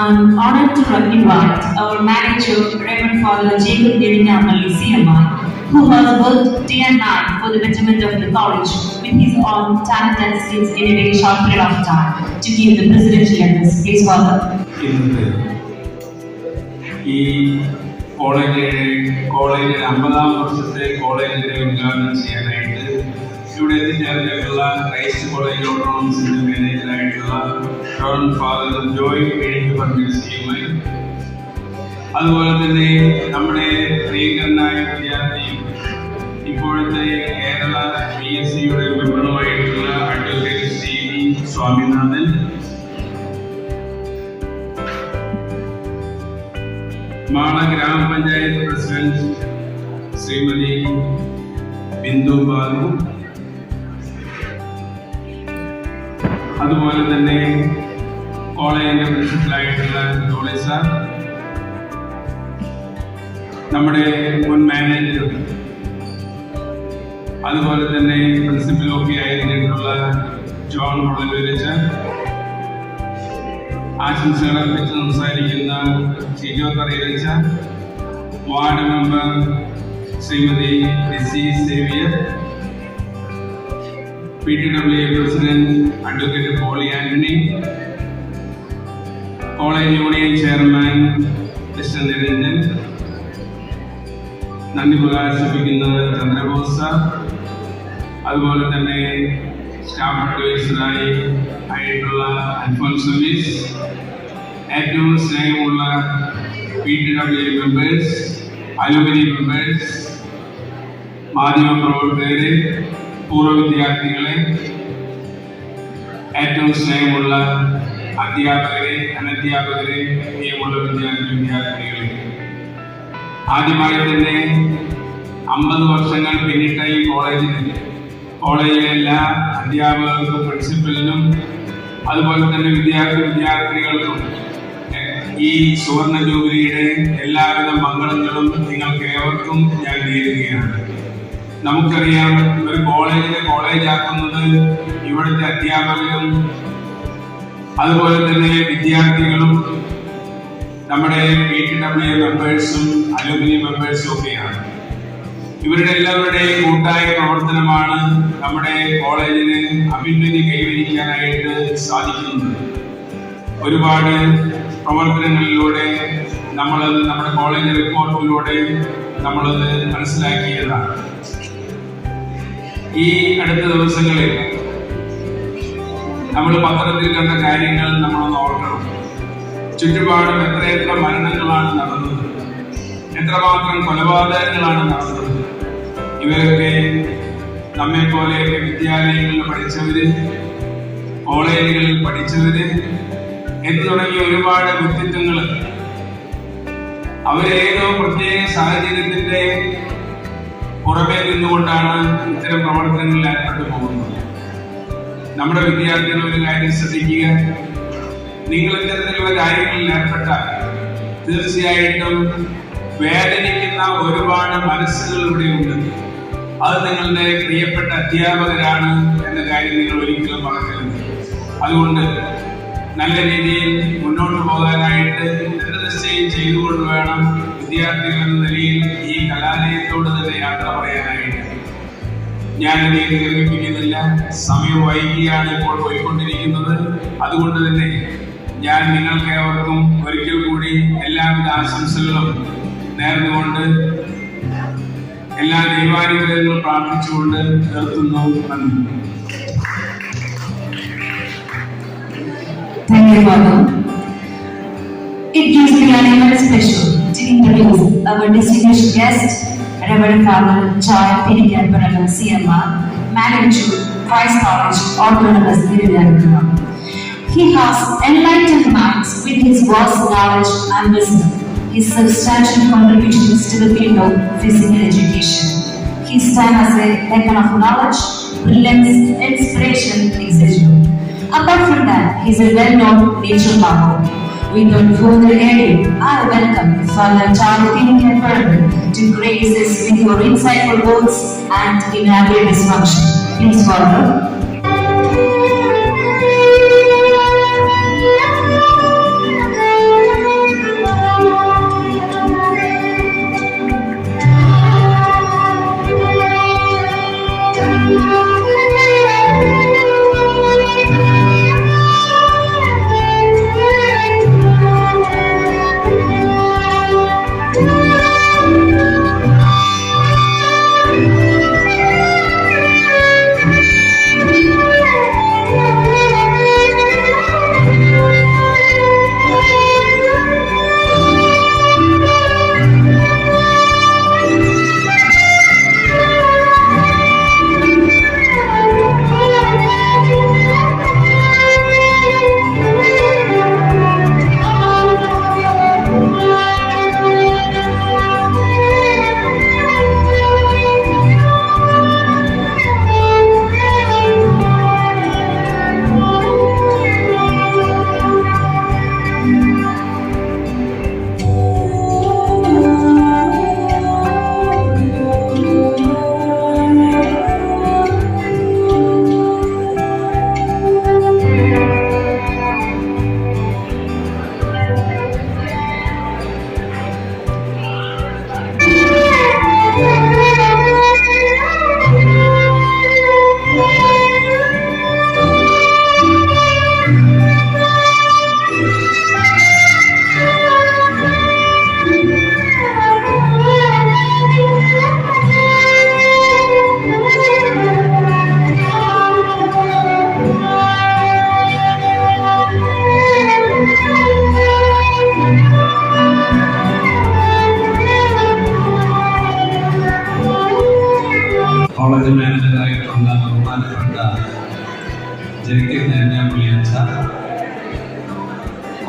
I'm honored to invite our manager, Reverend Father Jacob Dirinyamalli CMI, who has worked day and night for the betterment of the college with his own talent and skills in a very short period of time to give the presidential address. Please, Father. ഈ കോളേജിന്റെ 50-ാം വർഷത്തെ കോളേജിന്റെ ഉദ്ഘാടനം ചെയ്യാനായിട്ട് ഇവിടെ എത്തിച്ചേർന്നിട്ടുള്ള ക്രൈസ്റ്റ് കോളേജ് ഓട്ടോണമസിന്റെ മാനേജറായിട്ടുള്ള റവറൻഡ് ഫാദർ ജോയ് CMI, അതുപോലെ തന്നെ നമ്മുടെ പ്രിയങ്കരനായ വിദ്യാർത്ഥിയും ഇപ്പോഴത്തെ കേരള PSCയുടെ മെമ്പറുമായിട്ടുള്ള അഡ്വക്കേറ്റ് CV സ്വാമിനാഥൻ, മാള ഗ്രാമപഞ്ചായത്ത് പ്രസിഡന്റ് ശ്രീമതി ബിന്ദു ബാലു, അതുപോലെ തന്നെ കോളേജിന്റെ പ്രിൻസിപ്പലായിട്ടുള്ള ജോളി സാർ, നമ്മുടെ മുൻ മാനേജർ, അതുപോലെ തന്നെ പ്രിൻസിപ്പൽ ഒക്കെ ആയിരുന്നിട്ടുള്ള ജോൺ മുളലൂര് സാർ, ആശംസകൾ അർപ്പിച്ച് സംസാരിക്കുന്ന ഷിജോ തറയിലച്ച, ward member Shrimati Lissy Xavier, PTWA president advocate Poly Antony, college union chairman mister Niranjan, നന്ദി പ്രകാശിപ്പിക്കുന്ന ചന്ദ്രബോസ് സാർ, അതുപോലെ തന്നെ സ്റ്റാഫ് അഡ്വൈസറായി ആയിട്ടുള്ള അൽഫോൻസോവിസ്, ഏറ്റവും സ്നേഹമുള്ള PTWA മെമ്പേഴ്സ്, അലുമിനി മെമ്പേഴ്സ്, മാധ്യമപ്രവർത്തകരെ, പൂർവ്വ വിദ്യാർത്ഥികളെ, ഏറ്റവും സ്നേഹമുള്ള അധ്യാപകരെ, അനധ്യാപകരെ, പ്രിയമുള്ള വിദ്യാർത്ഥികളെ, ആദ്യമായി തന്നെ 50 വർഷങ്ങൾ പിന്നിട്ട ഈ കോളേജിലെ എല്ലാ അധ്യാപകർക്കും, പ്രിൻസിപ്പലിനും, അതുപോലെ തന്നെ വിദ്യാർത്ഥികൾക്കും ഈ സുവർണ ജൂബിലിയുടെ എല്ലാവിധ മംഗളങ്ങളും നിങ്ങൾക്ക് ഏവർക്കും ഞാൻ നേരുകയാണ്. നമുക്കറിയാം, ഒരു കോളേജാക്കുന്നത് ഇവിടുത്തെ അധ്യാപകരും അതുപോലെ തന്നെ വിദ്യാർത്ഥികളും നമ്മുടെ PTWA മെമ്പേഴ്സും അലുമിനി മെമ്പേഴ്സും ഒക്കെയാണ്. ഇവരുടെ എല്ലാവരുടെയും കൂട്ടായ പ്രവർത്തനമാണ് നമ്മുടെ കോളേജിന് അഭ്യുന്നതി കൈവരിക്കാനായിട്ട് സാധിക്കുന്നത്. ഒരുപാട് പ്രവർത്തനങ്ങളിലൂടെ നമ്മളത് നമ്മുടെ കോളേജ് റിപ്പോർട്ടിലൂടെ നമ്മളത് മനസ്സിലാക്കിയതാണ്. ഈ അടുത്ത ദിവസങ്ങളിൽ നമ്മൾ പത്രത്തിൽ കണ്ട കാര്യങ്ങൾ നമ്മളൊന്ന് ഓർക്കണം. ചുറ്റുപാടും എത്രയെത്ര മരണങ്ങളാണ് നടന്നത്, എത്രമാത്രം കൊലപാതകങ്ങളാണ് നടന്നത്. ഇവരൊക്കെ നമ്മെ പോലെയൊക്കെ വിദ്യാലയങ്ങളിൽ പഠിച്ചവര്, കോളേജുകളിൽ പഠിച്ചവര് എന്ന് തുടങ്ങിയ ഒരുപാട് വ്യക്തിത്വങ്ങൾ അവരേതോ പ്രത്യേക സാഹചര്യത്തിന്റെ പുറമേ നിന്നുകൊണ്ടാണ് ഇത്തരം പ്രവർത്തനങ്ങളിൽ ഏർപ്പെട്ടു പോകുന്നത്. നമ്മുടെ വിദ്യാർത്ഥികൾ ഒരു കാര്യം ശ്രദ്ധിക്കുക, നിങ്ങൾ ഇത്തരത്തിലുള്ള കാര്യങ്ങളിൽ ഏർപ്പെട്ടാൽ തീർച്ചയായിട്ടും വേദനിക്കുന്ന ഒരുപാട് മനസ്സുകൾ ഇവിടെയുണ്ട്. അത് നിങ്ങളുടെ പ്രിയപ്പെട്ട അധ്യാപകരാണ് എന്ന കാര്യം നിങ്ങൾ ഒരിക്കലും മറക്കരുത്. അതുകൊണ്ട് നല്ല രീതിയിൽ മുന്നോട്ട് പോകാനായിട്ട് ദൃഢനിശ്ചയം ചെയ്തുകൊണ്ട് വേണം വിദ്യാർത്ഥികൾ എന്ന നിലയിൽ ഈ കലാലയത്തോട് തന്നെ യാത്ര പറയാനായിട്ട്. ഞാനിത് ദീർഘിപ്പിക്കുന്നില്ല, സമയം വൈകിയാണ് ഇപ്പോൾ പോയിക്കൊണ്ടിരിക്കുന്നത്. അതുകൊണ്ട് തന്നെ ഞാൻ നിങ്ങൾക്ക് ഏവർക്കും ഒരിക്കൽ കൂടി എല്ലാവിധ ആശംസകളും നേർന്നുകൊണ്ട് എല്ലാ ദൈവാനുഗ്രഹങ്ങളും പ്രാർത്ഥിച്ചുകൊണ്ട് നിർത്തുന്നു. നന്ദി. Thank you, Father. It gives me an immense pleasure to introduce our distinguished guest, Reverend Father Joy Pinikan CMR, Manager, Christ College, Autonomous University. He has enlightened minds with his vast knowledge and wisdom. His substantial contributions to the field of physical education. He stands as a beacon of knowledge, brilliance, inspiration, etc. Apart from that, he is a well-known nature lover. Without further ado, I welcome Father Joy Pinikan to grace us with your insightful words and inaugurate this function. Please, Father.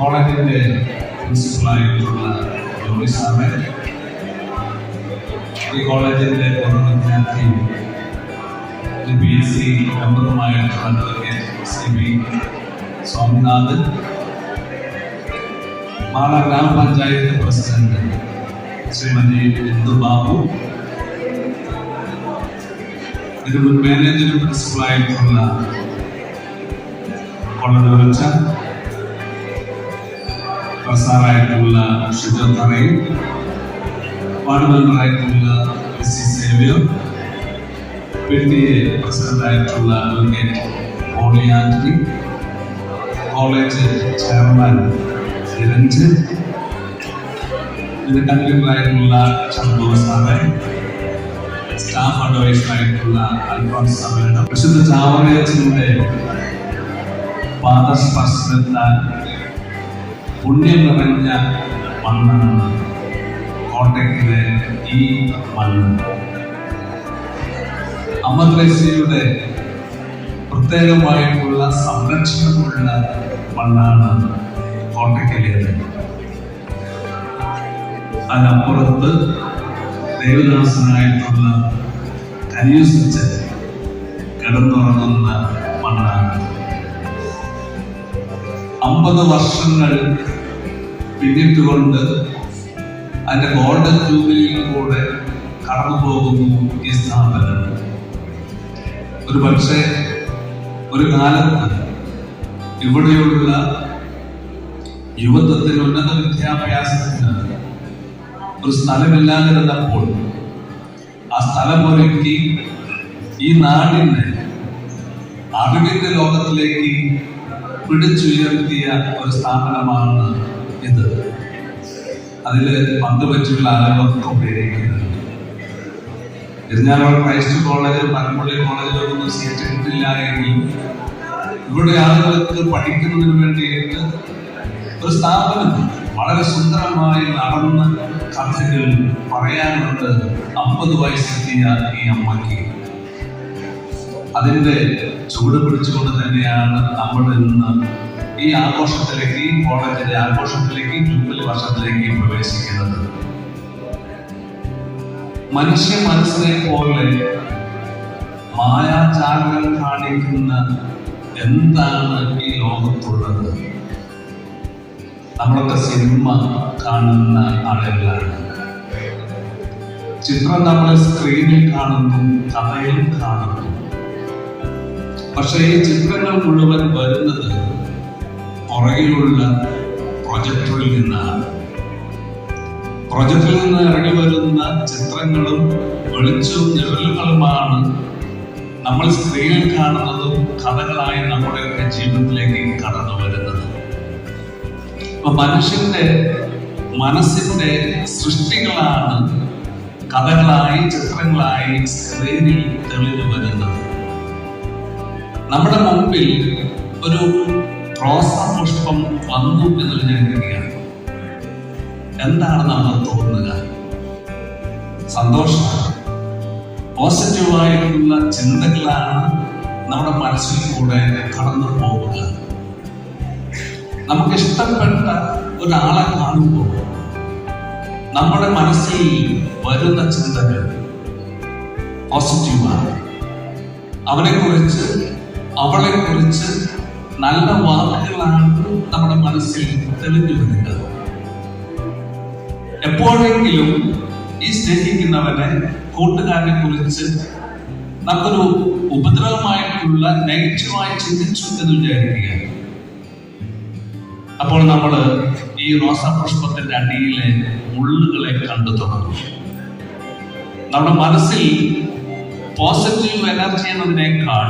കോളേജിന്റെ പ്രിൻസിപ്പളായിട്ടുള്ള ജോലി സാറ്, ഈ കോളേജിന്റെ പൂർവ്വ വിദ്യാർത്ഥിയും BSc മെമ്പറുമായിട്ടുള്ള അഡ്വക്കേറ്റ് CB സ്വാമിനാഥ്, മാള ഗ്രാമപഞ്ചായത്ത് പ്രസിഡന്റ് ശ്രീമതി ബിന്ദു ബാബു, ഇതിന് മാനേജർ പ്രിൻസിപ്പളായിട്ടുള്ള കൊള്ളൂർച്ച പ്രസാറായിട്ടുള്ള ഷിജോ തറയിൽ, വാർഡ് മെമ്പറായിട്ടുള്ള സേവ്യർ, PTA പ്രസിഡന്റായിട്ടുള്ള advocate Poly Antony, college chairman Niranjan, ഇതിന്റെ കൺവീനറായിട്ടുള്ള ചന്ദ്രു സാറെ, സ്റ്റാഫ് അഡ്വൈസറായിട്ടുള്ള അൽഫോൺസ് സമേഡം, വിശുദ്ധ ചാവറയച്ചന്റെ പാദസ്പർശനത്താൽ പുണ്യം നിറഞ്ഞ മണ്ണാണ് കോട്ടയ്ക്കിലെ ഈ മണ്ണ്. അമദ്രേസ്യയുടെ പ്രത്യേകമായിട്ടുള്ള സംരക്ഷണമുള്ള മണ്ണാണ് കോട്ടയ്ക്കലേത്. അതിനപ്പുറത്ത് ദേവദാസനായിട്ടുള്ള കനിയൂസിച്ച് കിടന്നുറങ്ങുന്ന മണ്ണാണ്. 50 വർഷങ്ങൾ പിന്നിട്ടുകൊണ്ട് അതിന്റെ ഗോൾഡൻ ജൂബിലിയിലൂടെ കടന്നു പോകുന്നു ഈ സ്ഥാപനം. ഒരു പക്ഷേ ഒരു കാലത്ത് ഇവിടെയുള്ള യുവത്വത്തിന് ഉന്നത വിദ്യാഭ്യാസത്തിന് ഒരു സ്ഥലമില്ലാതിരുന്നപ്പോൾ ആ സ്ഥലമൊരുക്കി ഈ നാടിനെ അറിവിന്റെ ലോകത്തിലേക്ക് പിടിച്ചുയർത്തിയ ഒരു സ്ഥാപനമാണ് ഇത്. അതില് പങ്കുവച്ചുള്ള അറിവൊക്കെ ഉപയോഗിക്കുന്നത്. ഇരിഞ്ഞാലക്കുട ക്രൈസ്റ്റ് കോളേജ്, പനമ്പള്ളി കോളേജിലൊന്നും സീറ്റ് കിട്ടില്ല എങ്കിൽ ഇവിടെ ആളുകൾക്ക് പഠിക്കുന്നതിന് വേണ്ടിയിട്ട് ഒരു സ്ഥാപനം വളരെ സുന്ദരമായി നടന്ന കഥകൾ പറയാനുണ്ട് 50 വയസ്സെത്തിയ ഈ അമ്മയ്ക്ക്. അതിന്റെ ചൂട് പിടിച്ചുകൊണ്ട് തന്നെയാണ് നമ്മൾ ഇന്ന് ഈ ആഘോഷത്തിലേക്ക്, ഈ കോളേജിന്റെ ആഘോഷത്തിലേക്ക്, ജൂബിലി വർഷത്തിലേക്ക് പ്രവേശിക്കുന്നത്. മനുഷ്യ മനസ്സിനെ പോലെ മായാജാലങ്ങൾ കാണിക്കുന്ന എന്താണ് ഈ ലോകത്തുള്ളത്? നമ്മളൊക്കെ സിനിമ കാണുന്ന ആളുകളാണ്. ചിത്രം നമ്മൾ സ്ക്രീനിൽ കാണുന്നു, കഥയിൽ കാണുന്നു. പക്ഷെ ഈ ചിത്രങ്ങൾ മുഴുവൻ വരുന്നത് പുറകിലുള്ള പ്രൊജക്ടറിൽ നിന്നാണ്. പ്രൊജക്ടറിൽ നിന്ന് ഇറങ്ങി വരുന്ന ചിത്രങ്ങളും വെളിച്ചവും നിഴലുകളുമാണ് നമ്മൾ സ്ക്രീനിൽ കാണുന്നതും കഥകളായി നമ്മുടെയൊക്കെ ജീവിതത്തിലേക്ക് കടന്നു വരുന്നത്. അപ്പൊ മനുഷ്യന്റെ മനസ്സിന്റെ സൃഷ്ടികളാണ് കഥകളായി, ചിത്രങ്ങളായി സ്ക്രീനിൽ തെളിഞ്ഞു വരുന്നത്. നമ്മുടെ മുമ്പിൽ ഒരു റോസാ പുഷ്പം വന്നു എന്ന് വിചാരിക്കുകയാണ്. എന്താണ് നമ്മൾ തോന്നുക? സന്തോഷം, പോസിറ്റീവായിട്ടുള്ള ചിന്തകളാണ് നമ്മുടെ മനസ്സിൽ കൂടെ കടന്നു പോവുക. നമുക്ക് ഇഷ്ടപ്പെട്ട ഒരാളെ കാണുമ്പോൾ നമ്മുടെ മനസ്സിൽ വരുന്ന ചിന്തകൾ പോസിറ്റീവാണ്. അവനെക്കുറിച്ച്, അവളെക്കുറിച്ച് നല്ല വാക്കുകളാണ് നമ്മുടെ മനസ്സിൽ തെളിഞ്ഞു വരുന്നത്. എപ്പോഴെങ്കിലും ഈ സ്നേഹിക്കുന്നവനെ, കൂട്ടുകാരനെ കുറിച്ച് നമുക്കൊരു ഉപദ്രവമായിട്ടുള്ള നെഗറ്റീവായി ചിന്തിച്ചു എന്ന് വിചാരിക്കുക. അപ്പോൾ നമ്മൾ ഈ റോസാപുഷ്പത്തിന്റെ അടിയിലെ മുള്ളുകളെ കണ്ടു തുടങ്ങും. നമ്മുടെ മനസ്സിൽ പോസിറ്റീവ് എനർജി എന്നതിനേക്കാൾ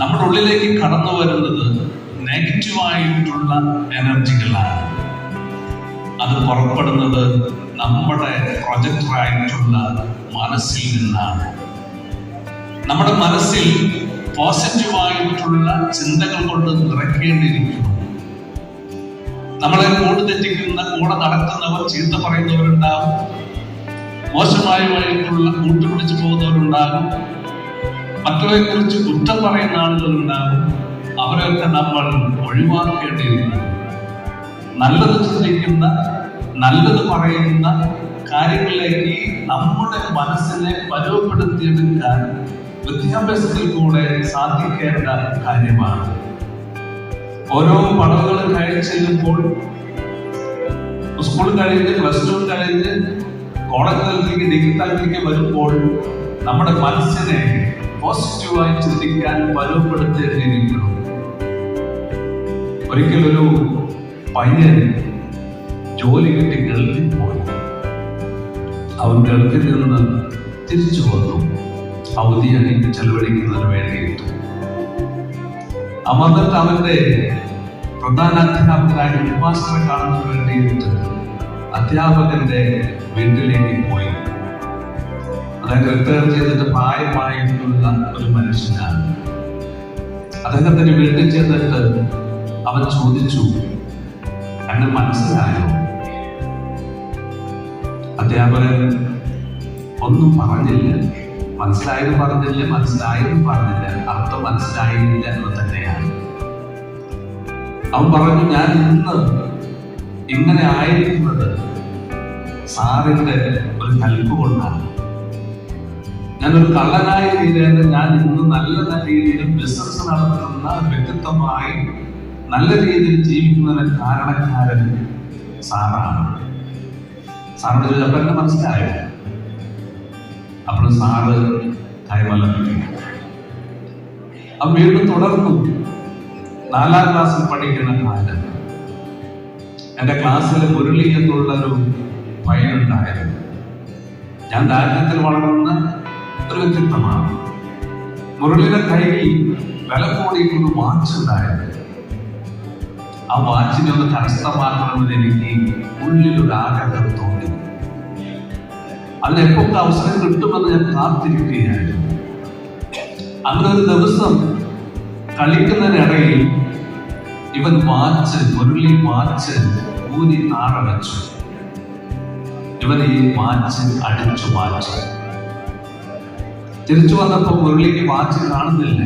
നമ്മുടെ ഉള്ളിലേക്ക് കടന്നു വരുന്നത് നെഗറ്റീവായിട്ടുള്ള എനർജികളാണ്. അത് പുറപ്പെടുന്നത് നമ്മുടെ പ്രൊജക്ടറായിട്ടുള്ള മനസ്സിൽ നിന്നാണ്. നമ്മുടെ മനസ്സിൽ പോസിറ്റീവായിട്ടുള്ള ചിന്തകൾ കൊണ്ട് നിറയ്ക്കേണ്ടിയിരിക്കുന്നു. നമ്മളെ കൂടെ തെറ്റിക്കുന്ന, കൂടെ നടക്കുന്നവർ, ചീത്ത പറയുന്നവരുണ്ടാകും, മോശമായിട്ടുള്ള കൂട്ടുപിടിച്ചു പോകുന്നവരുണ്ടാകും, മറ്റുള്ളവരെ കുറിച്ച് കുറ്റം പറയുന്ന ആളുകളുണ്ടാകും. അവരെയൊക്കെ നമ്മൾ ഒഴിവാക്കേണ്ടിയിരിക്കുന്നു. നല്ലത് ചിന്തിക്കുന്ന, നല്ലത് പറയുന്ന കാര്യങ്ങളിലേക്ക് നമ്മുടെ മനസ്സിനെ പരുവപ്പെടുത്തിയെടുക്കാൻ വിദ്യാഭ്യാസത്തിൽ കൂടെ സാധിക്കേണ്ട കാര്യമാണ്. ഓരോ പടവുകളും കയറി ചെല്ലുമ്പോൾ, സ്കൂൾ കഴിഞ്ഞ് പ്ലസ് ടു കഴിഞ്ഞ് കോളേജ് തലത്തിലേക്ക് ഡിഗ്രി തലത്തിലേക്ക് വരുമ്പോൾ നമ്മുടെ മനസ്സിനെ പോസിറ്റീവായി ചിന്തിക്കാൻ പരുവപ്പെടുത്തേണ്ടിയിരിക്കുന്നു. ഒരിക്കലൊരു പയ്യൻ ജോലി കിട്ടി ഗൾഫിൽ പോയി. അവൻ ഗൾഫിൽ നിന്ന് തിരിച്ചു വന്നു. അവധിയായി ചെലവഴിക്കുന്നതിന് വേണ്ടിയിട്ടു വന്നിട്ട് അവന്റെ പ്രധാന അധ്യാപകനായ ഹെഡ്മാസ്റ്ററെ കാണുന്നതിന് വേണ്ടിയിട്ട് അധ്യാപകന്റെ വീട്ടിലേക്ക് പോയി. അദ്ദേഹം റിട്ടയർ ചെയ്തിട്ട് പ്രായമായിട്ടുള്ള ഒരു മനുഷ്യനാണ്. അദ്ദേഹത്തിന്റെ വീട്ടിൽ ചെന്നിട്ട് അവൻ ചോദിച്ചു, എന്നെ മനസ്സിലായോ? അധ്യാപകൻ ഒന്നും പറഞ്ഞില്ല. മനസ്സിലായെന്ന് പറഞ്ഞില്ല, അർത്ഥം മനസ്സിലായില്ല എന്ന് തന്നെയാണ്. അവൻ പറഞ്ഞു, ഞാൻ ഇന്ന് ഇങ്ങനെ ആയിരിക്കുന്നത് സാറിന്റെ ഒരു കൽപ്പ് കൊണ്ടാണ്. ഞാനൊരു കള്ളനായ രീതിയിൽ ഞാൻ ഇന്ന് നല്ല രീതിയിൽ ബിസിനസ് നടത്തുന്ന വ്യക്തിത്വമായി നല്ല രീതിയിൽ ജീവിക്കുന്നതിന് കാരണക്കാരൻ സാറാണ്. സാറിനോട് ചോദിച്ചപ്പോൾ എന്നെ മനസ്സിലായോ? അപ്പോൾ സാറ് കൈമലർത്തി. അവൻ വീണ്ടും തുടർന്നു. 4ാം ക്ലാസ്സിൽ പഠിക്കുന്ന കാലം എന്റെ ക്ലാസ്സിൽ മുരളി എന്നുള്ളൊരു പയ്യനുണ്ടായിരുന്നു. ഞാൻ ദാരിദ്ര്യത്തിൽ വളർന്ന ഒരു വ്യക്തിത്വമാണ്. മുരളിയുടെ കയ്യിൽ വില കൂടിയിട്ടൊരു വാച്ച് ഉണ്ടായിരുന്നു. ആ വാച്ചിനെ ഒന്ന് കരസ്ഥമാക്കണമെന്ന് എനിക്ക് ഉള്ളിലൊരു ആഗ്രഹം തോന്നി. അതിനെപ്പൊക്കെ അവസരം കിട്ടുമെന്ന് ഞാൻ കാത്തിരിക്കുകയായിരുന്നു. അങ്ങനെ ഒരു ദിവസം കളിക്കുന്നതിനിടയിൽ ഇവൻ മുരളി വാച്ച് ഊരി താഴെ വെച്ചു. ഇവൻ ഈ വാച്ച് അടിച്ചു മാറ്റി. തിരിച്ചു വന്നപ്പോ മുരളിക്ക് വാച്ച് കാണുന്നില്ല.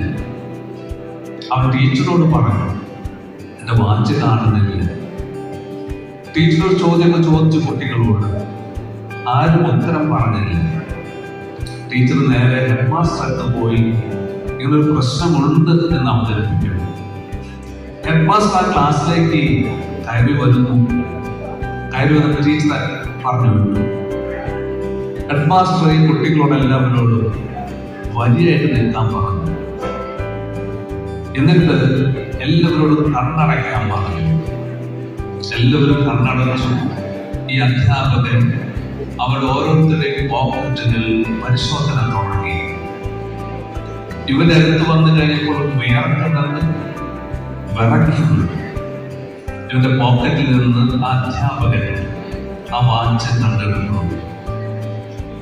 അവൻ ടീച്ചറോട് പറഞ്ഞു, എന്റെ വാച്ച് കാണുന്നില്ല. ടീച്ചറോട് ചോദ്യമൊക്കെ ചോദിച്ചു കുട്ടികളോട്. ആരും ഉത്തരം പറഞ്ഞില്ല. ടീച്ചർ നേരെ ഹെഡ്മാസ്റ്റർ അടുത്ത് പോയി ഇങ്ങനൊരു പ്രശ്നമുണ്ട് എന്ന് അവതരിപ്പിക്കുന്നു. ഹെഡ്മാസ്റ്റർ ആ ക്ലാസ്സിലേക്ക് കയറി വന്നിട്ട് ടീച്ചർ പറഞ്ഞു വിട്ടു. ഹെഡ്മാസ്റ്റർ ഈ കുട്ടികളോടെല്ലാവരോടും വരിയായിട്ട് നിൽക്കാൻ പറഞ്ഞു. എന്നിട്ട് എല്ലാവരോടും കണ്ണടയ്ക്കാൻ പറഞ്ഞു. എല്ലാവരും കണ്ണടച്ചു. ഈ അധ്യാപകൻ അവരുടെ ഓരോരുത്തരുടെയും പോക്കറ്റുകൾ പരിശോധന തുടങ്ങി. ഇവന്റെ അടുത്ത് വന്നു കഴിഞ്ഞപ്പോൾ വിയർക്കുന്നത് വിറയ്ക്കുന്നു. ഇവന്റെ പോക്കറ്റിൽ നിന്ന് ആ അധ്യാപകൻ ആ വാച്ച് കണ്ടെടുക്കുന്നു.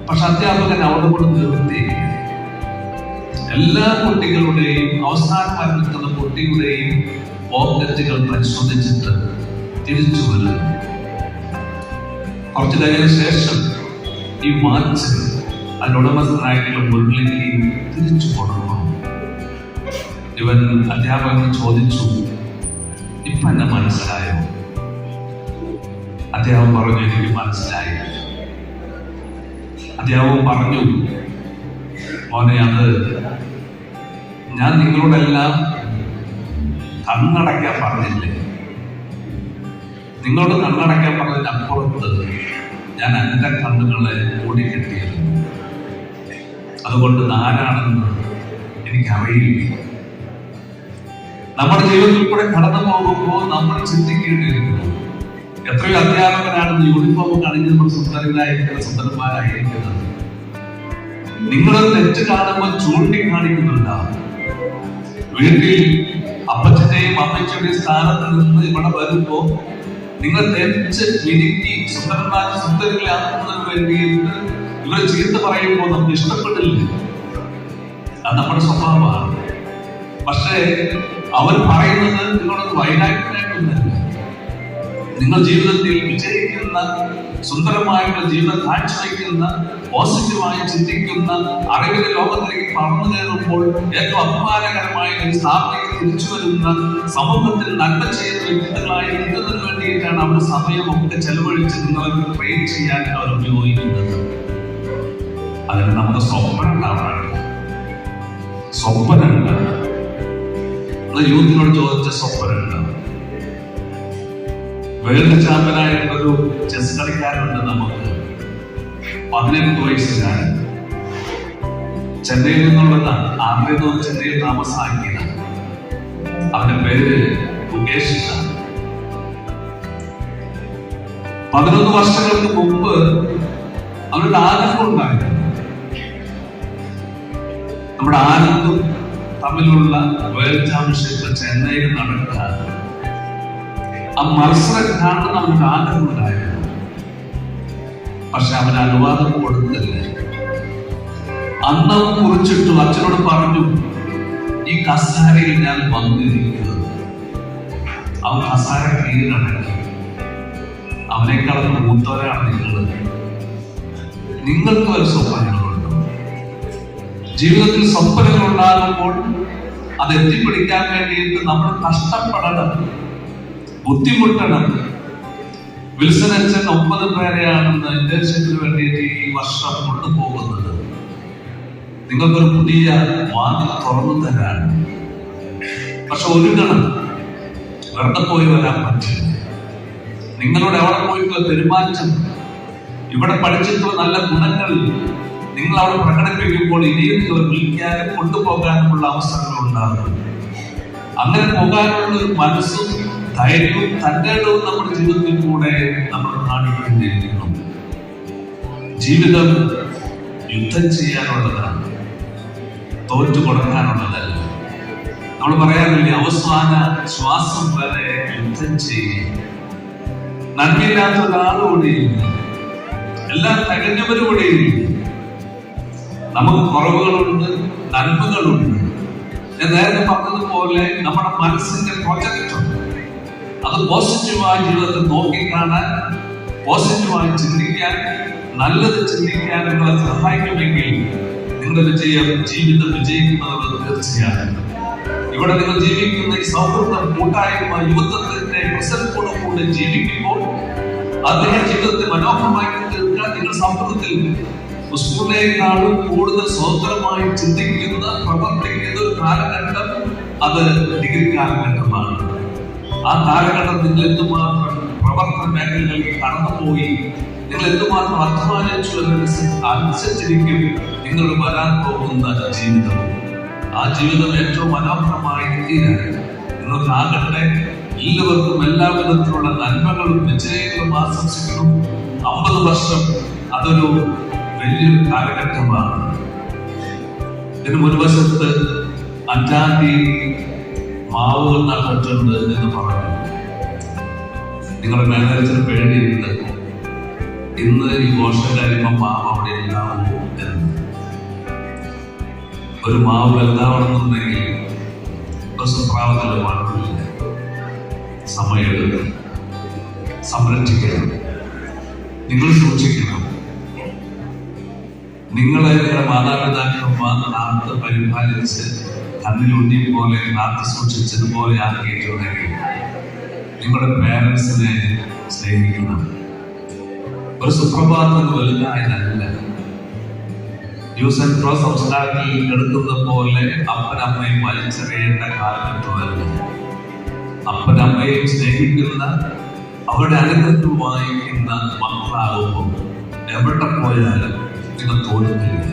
പക്ഷെ അധ്യാപകൻ അവിടെ കൊണ്ട് നിർത്തി. എല്ലാ കുട്ടികളുടെയും അവസാനമായി നിൽക്കുന്ന കുട്ടിയുടെയും പോക്കറ്റുകൾ പരിശോധിച്ചിട്ട് തിരിച്ചു വരുന്നു. കുറച്ചു കഴിഞ്ഞതിന് ശേഷം ഈ വാച്ച് അതിന്റെ ഉടമസ്ഥനായിട്ടുള്ള മുരളിക്ക് തിരിച്ചു കൊടുക്കുന്നു. ഇവൻ അധ്യാപകൻ ചോദിച്ചു, ഇപ്പൊ എന്നെ മനസ്സിലായോ? അധ്യാപകൻ പറഞ്ഞു, എനിക്ക് മനസ്സിലായി. അധ്യാപകൻ പറഞ്ഞു, മോനെ, അത് ഞാൻ നിങ്ങളോടെല്ലാം കണ്ണടയ്ക്കാൻ പറഞ്ഞില്ലേ? നിങ്ങളോട് കണ്ണടയ്ക്കാൻ പറഞ്ഞതിന് അപ്പുറത്ത് ഞാൻ എൻ്റെ കണ്ണുകളെ മൂടിക്കെട്ടിയിരുന്നു. അതുകൊണ്ട് ആരാണെന്ന് എനിക്കറിയില്ല. നമ്മുടെ ജീവിതത്തിൽ കൂടെ കടന്നു പോകുമ്പോൾ നമ്മൾ ചിന്തിക്കേണ്ടിയിരിക്കുന്നു, എത്രയോ അധ്യാപകനാണ് യൂണിഫോം അണിഞ്ഞ് നമ്മൾ സുന്ദരന്മാരായിരിക്കുന്നത്. നിങ്ങളത് തെറ്റ് കാണുമ്പോൾ ചൂണ്ടിക്കാണിക്കുന്നുണ്ടാവും. വീട്ടിൽ അപ്പച്ചന്റെയും അമ്മച്ചയുടെയും സ്ഥാനത്ത് നിന്ന് ഇവിടെ വരുമ്പോ നിങ്ങൾ തെറ്റ് മിനുക്കി സുന്ദരികളാക്കുന്നതിന് വേണ്ടിയിട്ട് ഇവർ ചീത്ത പറയുമ്പോൾ നമുക്ക് ഇഷ്ടപ്പെട്ടില്ല. അത് നമ്മുടെ സ്വഭാവമാണ്. പക്ഷേ അവർ പറയുന്നത് നിങ്ങളൊന്ന് വൈരാഗ്യമായിട്ടൊന്നല്ല. നിങ്ങൾ ജീവിതത്തിൽ വിജയിക്കുന്ന, സുന്ദരമായിട്ടുള്ള ജീവിതം കാഴ്ചവെക്കുന്ന, പോസിറ്റീവായി ചിന്തിക്കുന്ന, അറിവിന്റെ ലോകത്തിലേക്ക് പറന്നു കയറുമ്പോൾ ഏറ്റവും അഭിമാനകരമായ ഒരു സ്ഥാപനത്തിൽ തിരിച്ചു വരുന്ന, സമൂഹത്തിൽ നന്മ ചെയ്യുന്ന വ്യക്തികളായി നിൽക്കുന്നതിന് വേണ്ടിയിട്ടാണ് അവർ സമയമൊക്കെ ചെലവഴിച്ച് നിങ്ങളെ ട്രെയിൻ ചെയ്യാൻ അവർ ഉപയോഗിക്കുന്നത്. അതിന് നമുക്ക് സ്വപ്നം ഉണ്ടാവണം. സ്വപ്നമുണ്ട്. യൂത്തിനോട് ചോദിച്ച സ്വപ്നമുണ്ട്. വേൾഡ് ചാമ്പ്യനായിട്ടൊരു ചെസ് കളിക്കാരുണ്ട് നമുക്ക്, 18 വയസ്സുകാരൻ. ചെന്നൈയിൽ നിന്നുള്ളതാണ്. ആദ്യം ചെന്നൈയിൽ താമസമാക്കിയതാണ്. അവന്റെ പേര് മുകേഷ്. 11 വർഷങ്ങൾക്ക് മുമ്പ് അവരുടെ ആഗ്രഹം ഉണ്ടായിരുന്നു. നമ്മുടെ ആനന്ദും തമ്മിലുള്ള വേൾഡ് ചാമ്പ്യൻഷിപ്പ് ചെന്നൈയിൽ നടക്കുക. ആ മത്സരം കാണുന്ന നമുക്ക് ആഗ്രഹം ഉണ്ടായിരുന്നു. പക്ഷെ അവന് അനുവാദം കൊടുത്തില്ല. അന്ന് കുറിച്ചിട്ടു. അച്ഛനോട് പറഞ്ഞു, ഈ കസാരയിൽ ഞാൻ വന്നിരിക്കുന്നത്. അവൻ കസാര കീഴടക്കി. അവനേക്കാളും മൂത്തവരാണ് നിങ്ങൾ. നിങ്ങൾക്ക് ഒരു സ്വപ്നങ്ങളുണ്ട്. ജീവിതത്തിൽ സ്വപ്നങ്ങൾ ഉണ്ടാകുമ്പോൾ അത് എത്തിപ്പിടിക്കാൻ വേണ്ടിയിട്ട് നമ്മൾ കഷ്ടപ്പെടണം, ബുദ്ധിമുട്ടണം. വിൽസൺ അച്ഛൻ 9 പേരെയാണ് ഇന്റേൺഷിപ്പിന് വേണ്ടിയിട്ട് ഈ വർഷം കൊണ്ടുപോകുന്നത്. നിങ്ങൾക്കൊരു പുതിയ വാതിൽ തുറന്നു തരാൻ. പക്ഷെ ഒരുങ്ങണം. വെറുതെ പോയി വരാൻ പറ്റില്ല. നിങ്ങളോട് അവിടെ പോയിട്ടുള്ള പെരുമാറ്റം, ഇവിടെ പഠിച്ചിട്ടുള്ള നല്ല ഗുണങ്ങൾ നിങ്ങൾ അവിടെ പ്രകടിപ്പിക്കുമ്പോൾ ഇനിയും നിങ്ങൾ വിളിക്കാനും കൊണ്ടുപോകാനുമുള്ള അവസരങ്ങൾ ഉണ്ടാകും. അങ്ങനെ പോകാനുള്ള ഒരു മനസ്സും ധൈര്യവും തന്റെ ഇടവും നമ്മുടെ ജീവിതത്തിൽ കൂടെ നമ്മൾ കാണിക്കേണ്ടിയിരിക്കുന്നു. ജീവിതം യുദ്ധം ചെയ്യാനുള്ളതാണ്, തോറ്റു കൊടുക്കാനുള്ളതല്ല. നമ്മൾ പറയാറില്ലേ, അവസാന ശ്വാസം വരെ യുദ്ധം ചെയ്യും. നന്മയില്ലാത്ത ഒരാളോടെയില്ല, എല്ലാം തികഞ്ഞവരോടെയില്ല. നമുക്ക് കുറവുകളുണ്ട്, നന്മകളുണ്ട്. ഞാൻ നേരത്തെ പറഞ്ഞതുപോലെ നമ്മുടെ മനസ്സിന്റെ പ്രൊജക്റ്റ് അത് പോസിറ്റീവായ ജീവിതത്തെ നോക്കിക്കാണാൻ, പോസിറ്റീവായി ചിന്തിക്കാൻ, നല്ലത് ചിന്തിക്കാൻ നിങ്ങളെ സഹായിക്കുമെങ്കിൽ നിങ്ങളുടെ ജീവിതം വിജയിക്കുന്നത് തീർച്ചയാണ്. ഇവിടെ നിങ്ങൾ ജീവിക്കുന്ന ഈ സൗഹൃദം, കൂട്ടായ്മ, യുവത്വത്തിന്റെ പ്രസക്തിയോടുകൂടി ജീവിക്കുമ്പോൾ അത് നിങ്ങളുടെ ജീവിതത്തെ മനോഹരമായി തീർക്കാൻ നിങ്ങൾ സൗഹൃദത്തിൽ സ്കൂളിനേക്കാളും കൂടുതൽ സ്വതന്ത്രമായി ചിന്തിക്കുന്ന, പ്രവർത്തിക്കുന്ന ഒരു കാലഘട്ടം അത് ഡിഗ്രി കാലഘട്ടമാണ്. ആ കാലഘട്ടം നിങ്ങൾ എന്തുമാത്രം പ്രവർത്തന മേഖലകളിൽ കടന്നുപോയി, നിങ്ങൾ എന്തുമാത്രം അധ്വാനിച്ചു അനുസരിച്ചിരിക്കും നിങ്ങൾ വരാൻ പോകുന്ന ജീവിതം. ആ ജീവിതം ഏറ്റവും മനോഹരമായി തീരാൻ നിങ്ങൾക്കാകട്ടെ. എല്ലാവർക്കും എല്ലാ വിധത്തിലുള്ള നന്മകളും വിജയങ്ങളും ആശംസിക്കുന്നു. 50 വർഷം അതൊരു വലിയൊരു കാലഘട്ടമാണ്. ഇതിന് മുൻവശത്ത് 5-ാം തീയതി മാവുകൾ നട്ടിട്ടുണ്ട് എന്ന് പറഞ്ഞു. നിങ്ങളുടെ മാനേജർ പേടിയുണ്ട്, ഇന്ന് ഈ ഘോഷകാരിക്കുമ്പോൾ മാവ് അവിടെ ഉണ്ടാവുമോ എന്ന്. ഒരു മാവ് വലുതാവണമെന്നുണ്ടെങ്കിൽ ഒരു സുപ്രാവത്തിൽ വളർന്നില്ല, സമയമെടുക്കും, സംരക്ഷിക്കണം. നിങ്ങൾ സൂക്ഷിക്കണം. നിങ്ങളെ നിങ്ങളുടെ മാതാപിതാക്കന്മാർ നാത്ത് പരിപാലിച്ച് കണ്ണിലുണ്ടി പോലെ നാത്ത് സൂക്ഷിച്ചതുപോലെ ആക്കിയിട്ടുണ്ടെങ്കിൽ നിങ്ങളുടെ പേരൻസിനെ സ്നേഹിക്കണം. ഒരു സുപ്രഭാതം വലുതായതല്ല. ന്യൂസ് ആൻഡ് പ്രോ സംസ്കാരത്തിൽ എടുക്കുന്ന പോലെ അപ്പനമ്മയും വലിച്ചെറിയേണ്ട കാലഘട്ടമല്ല. അപ്പനമ്മയും സ്നേഹിക്കുന്ന, അവരുടെ അനുഗ്രഹം വായിക്കുന്ന മക്കളാകുമ്പോൾ എവിടെ പോയാലും നിങ്ങൾ തോന്നുന്നില്ല,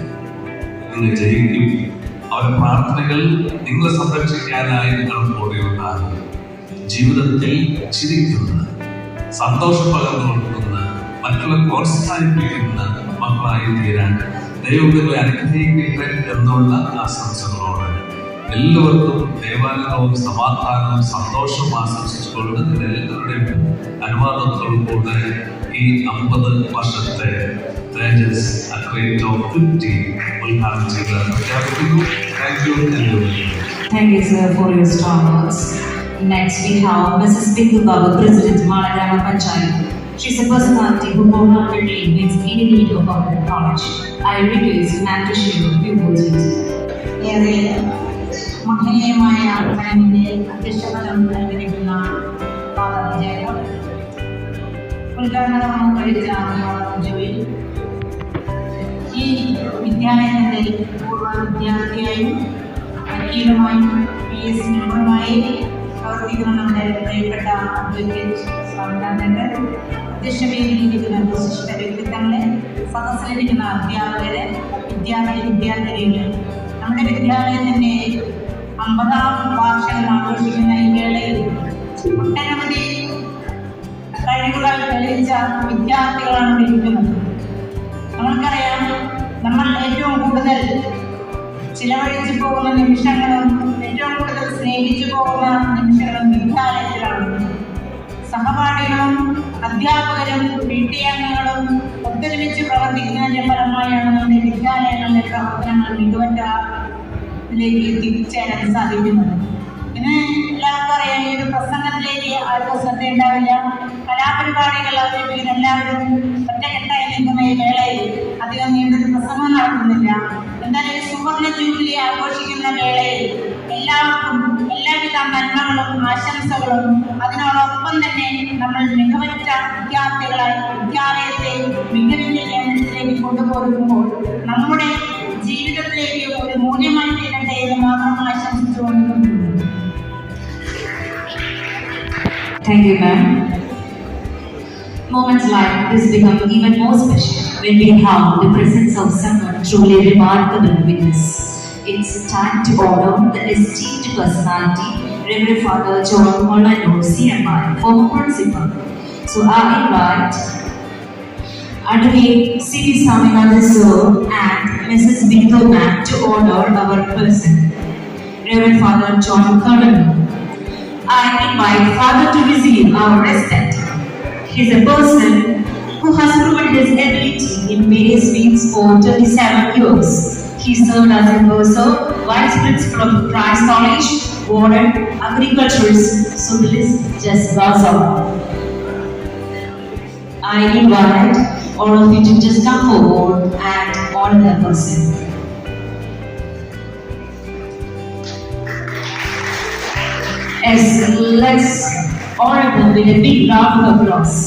നിങ്ങൾ ജയിക്കും. അവരുടെ പ്രാർത്ഥനകൾ നിങ്ങളെ സംരക്ഷിക്കാനായി നിങ്ങൾ കൂടെ ഉണ്ടാകും. ജീവിതത്തിൽ ചിരിക്കുന്ന, സന്തോഷം പകർന്നു കൊടുക്കുന്ന, മറ്റുള്ള പ്രോത്സാഹിപ്പിക്കുന്ന മക്കളായി തീരാൻ ദൈവം നിങ്ങളെ അനുഗ്രഹിക്കട്ടെ എന്നുള്ള ആശംസകളോടെ എല്ലാവർക്കും ദൈവാനുഗ്രഹവും സമാധാനവും സന്തോഷവും ആശംസിച്ചുകൊണ്ട് എല്ലാവരുടെയും അനുവാദത്തോടുകൂടെ ഈ 50 വർഷത്തെ തേജസ് അക്രേറ്റ് ഓഫ് 50 ഉദ്ഘാടനം ചെയ്ത് പ്രഖ്യാപിക്കുന്നു. Thank you. Thank you, sir, for your strong words. Next, we have Mrs. Bindu Babu, President, Malagrama Panchayat. She's a personality who wholeheartedly meets any need of our college. I request ma'am to share a few words with you. ഏറെ മഹനീയമായ ചടങ്ങിന്റെ അധ്യക്ഷപദം നൽകിയിരിക്കുന്ന ഫാദർ ജേക്കബ്, ഉദ്ഘാടനം കഴിച്ച ജോയിൽ, ഈ വിദ്യാലയത്തിന്റെ പൂർവ്വ വിദ്യാർത്ഥിയായും വക്കീലുമായും PSC മെമ്പറുമായി പ്രവർത്തിക്കുന്ന നമ്മുടെ പ്രിയപ്പെട്ട അഡ്വക്കേറ്റ് സ്വാമിനാഥന്റെ, അധ്യക്ഷവേദിയിലിരിക്കുന്ന വിശിഷ്ട വ്യക്തിത്വങ്ങളെ, സദസ്സിലിരിക്കുന്ന അധ്യാപകരെ, വിദ്യാർത്ഥിനികളെ, നമ്മുടെ വിദ്യാലയത്തിന്റെ 50ാം വാർഷികം ആഘോഷിക്കുന്ന ഈ വേളയിൽ ഒട്ടനവധി കഴിവുകൾ തെളിയിച്ച വിദ്യാർത്ഥികളാണ് ഇവിടെ ഇരിക്കുന്നത്. നമ്മൾക്കറിയാം, നമ്മൾ ഏറ്റവും കൂടുതൽ ചിലവഴിച്ചു പോകുന്ന നിമിഷങ്ങളും ഏറ്റവും കൂടുതൽ സ്നേഹിച്ചു പോകുന്ന നിമിഷങ്ങളും വിദ്യാലയത്തിലാണ്. സഹപാഠികളും അധ്യാപകരും PTA അംഗങ്ങളും ഒത്തൊരുമിച്ച് പ്രവർത്തിക്കുന്നതിന്റെ ഫലമായാണ് നമ്മുടെ വിദ്യാലയങ്ങളിലെ പ്രവർത്തനങ്ങൾ മികവറ്റത്തിലേക്ക് എത്തിച്ചേരാൻ സാധിക്കുന്നത്. പിന്നെ എല്ലാവർക്കും അറിയാം, ഈ ഒരു പ്രസംഗത്തിലേക്ക് ആർക്കും ശ്രദ്ധയുണ്ടാവില്ല. കലാപരിപാടികൾ അവതരിപ്പിക്കുന്ന എല്ലാവരും ഒറ്റക്കെട്ടായി നിൽക്കുന്ന ഈ വേളയിൽ അധികം നീണ്ടൊരു പ്രസംഗം നടത്തുന്നില്ല. എന്തായാലും സുവർണ ജൂബിലി ആഘോഷിക്കുന്ന വേളയിൽ എല്ലാവർക്കും എല്ലാവിധ നന്മകളും ആശംസകളും, അതിനോടൊപ്പം തന്നെ നമ്മൾ മികവറ്റ വിദ്യാർത്ഥികളായി വിദ്യാലയത്തെ മികവിന്റെ കേന്ദ്രത്തിലേക്ക് കൊണ്ടുപോകുമ്പോൾ നമ്മുടെ ജീവിതത്തിലേക്ക് ഒരു മൂല്യമായി തീരട്ടെ എന്ന് മാത്രം ആശംസിച്ചുകൊണ്ടിരിക്കുന്നു. Thank you, ma'am. Moments like this become even more special when we have the presence of someone truly remarkable with us. It's time to honor the esteemed personality, Reverend Father John Molano, CMI, former principal. So I invite Advocate C.V. Swaminathan sir and Mrs. Bindu ma'am to honor our person, Reverend Father John Molano. I invite Father to receive our respect. He is a person who has proven his ability in various fields for 27 years. He served as a bursar, vice principal of Christ College, warden, agriculturist, so the list just goes on. I invite all of you to just come forward and honor the person. Yes, let's honor them with a big round of applause.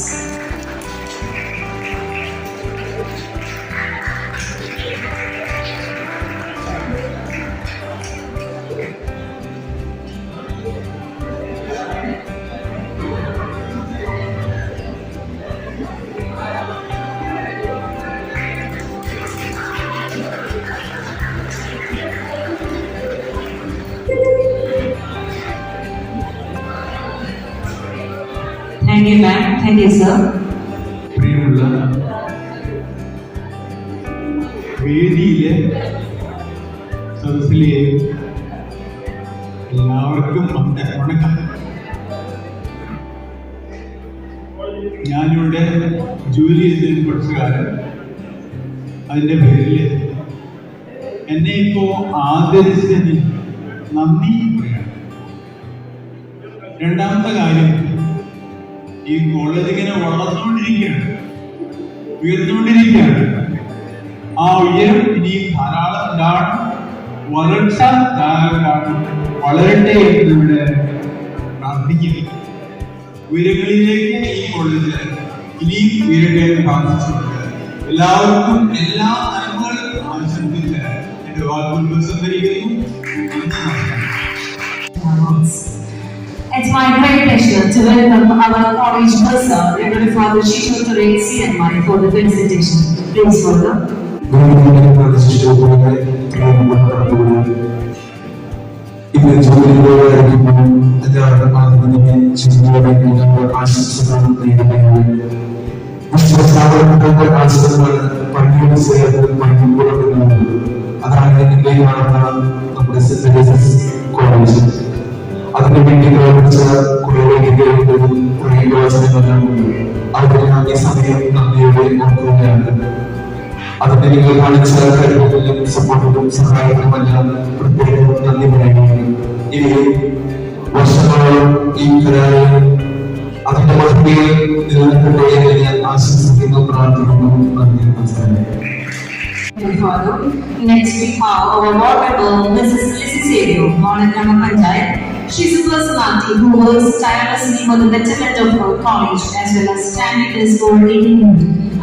Thank you, ma'am. Thank you, sir. പ്രിയമുള്ള വേദിയിലെ സദസ്സിലെ എല്ലാവർക്കും വണക്കം. ഞാനിവിടെ ജോലി ചെയ്തതിന് കുറച്ച് കാലം, അതിൻ്റെ പേരിൽ എന്നെ ഇപ്പോൾ ആദരിച്ചതിന് നന്ദി പറയണം. രണ്ടാമത്തെ കാര്യം, ഈ കോളേജ് ഇങ്ങനെ വളർന്നുകൊണ്ടിരിക്കുകയാണ്, ഉയർന്നുകൊണ്ടിരിക്കുകയാണ്. ആ ഉയരം ഇനിയും ധാരാളം ഉണ്ടാവണം, വളർച്ച ധാരാളം വളരട്ടെ എന്ന് ഇവിടെ പ്രാർത്ഥിക്കുന്നു. ഉയരങ്ങളിലേക്ക് ഈ കോളേജ് ഇനിയും ഉയരട്ടെ എന്ന് പ്രാർത്ഥിച്ചുകൊണ്ട് എല്ലാവർക്കും എല്ലാ നന്മകളും ആശംസിച്ച് എന്റെ വാക്കുകൾ ഉപസംഹരിക്കുന്നു. It's my great pleasure to welcome our college bursar, Reverend Father Shishir Ture, CMI, for the presentation. Please, Father. ഇന്ന് ജോലിയോടായിരിക്കുമ്പോൾ യഥാർത്ഥമാകുന്നതിനെ ചിന്തയോടെ ആശംസകൾ നേടുകയാണ്. വിശ്വസ്ഥാപനങ്ങളുടെ ആശംസകൾ പള്ളിയുടെ സേവനം പള്ളിക്കൂടുന്നത്. അതാണ് ഇന്ത്യയിലാണെന്ന നമ്മുടെ സെന്റ് ജോസഫ് കോളേജ്. അതിനു വേണ്ടി പ്രവർത്തിച്ച കുറെ പ്രയോജനങ്ങളും അതിന് ഞാൻ ഈ സമയം നന്ദിയോടെ ഓർക്കുകയാണ്. അതിന് നിങ്ങൾ കാണിച്ച കഴിവുകളിലും സപ്പോർട്ടിലും സഹായത്തിനുമെല്ലാം പ്രത്യേകം നന്ദി പറയുകയാണ്. ഇനി വർഷങ്ങളോളം ഈ കലാലയം അതിന്റെ മഹിമയിൽ നിലനിൽക്കട്ടെ എന്ന് ഞാൻ ആശംസിക്കുന്നു, പ്രാർത്ഥിക്കുന്നു. നന്ദി, നമസ്കാരം. Father. Next we have our Honorable Mrs. Lizzie Sadio, Monaco Panchayat. She is a personality who works tirelessly for the betterment of our college as well as standing this for leading.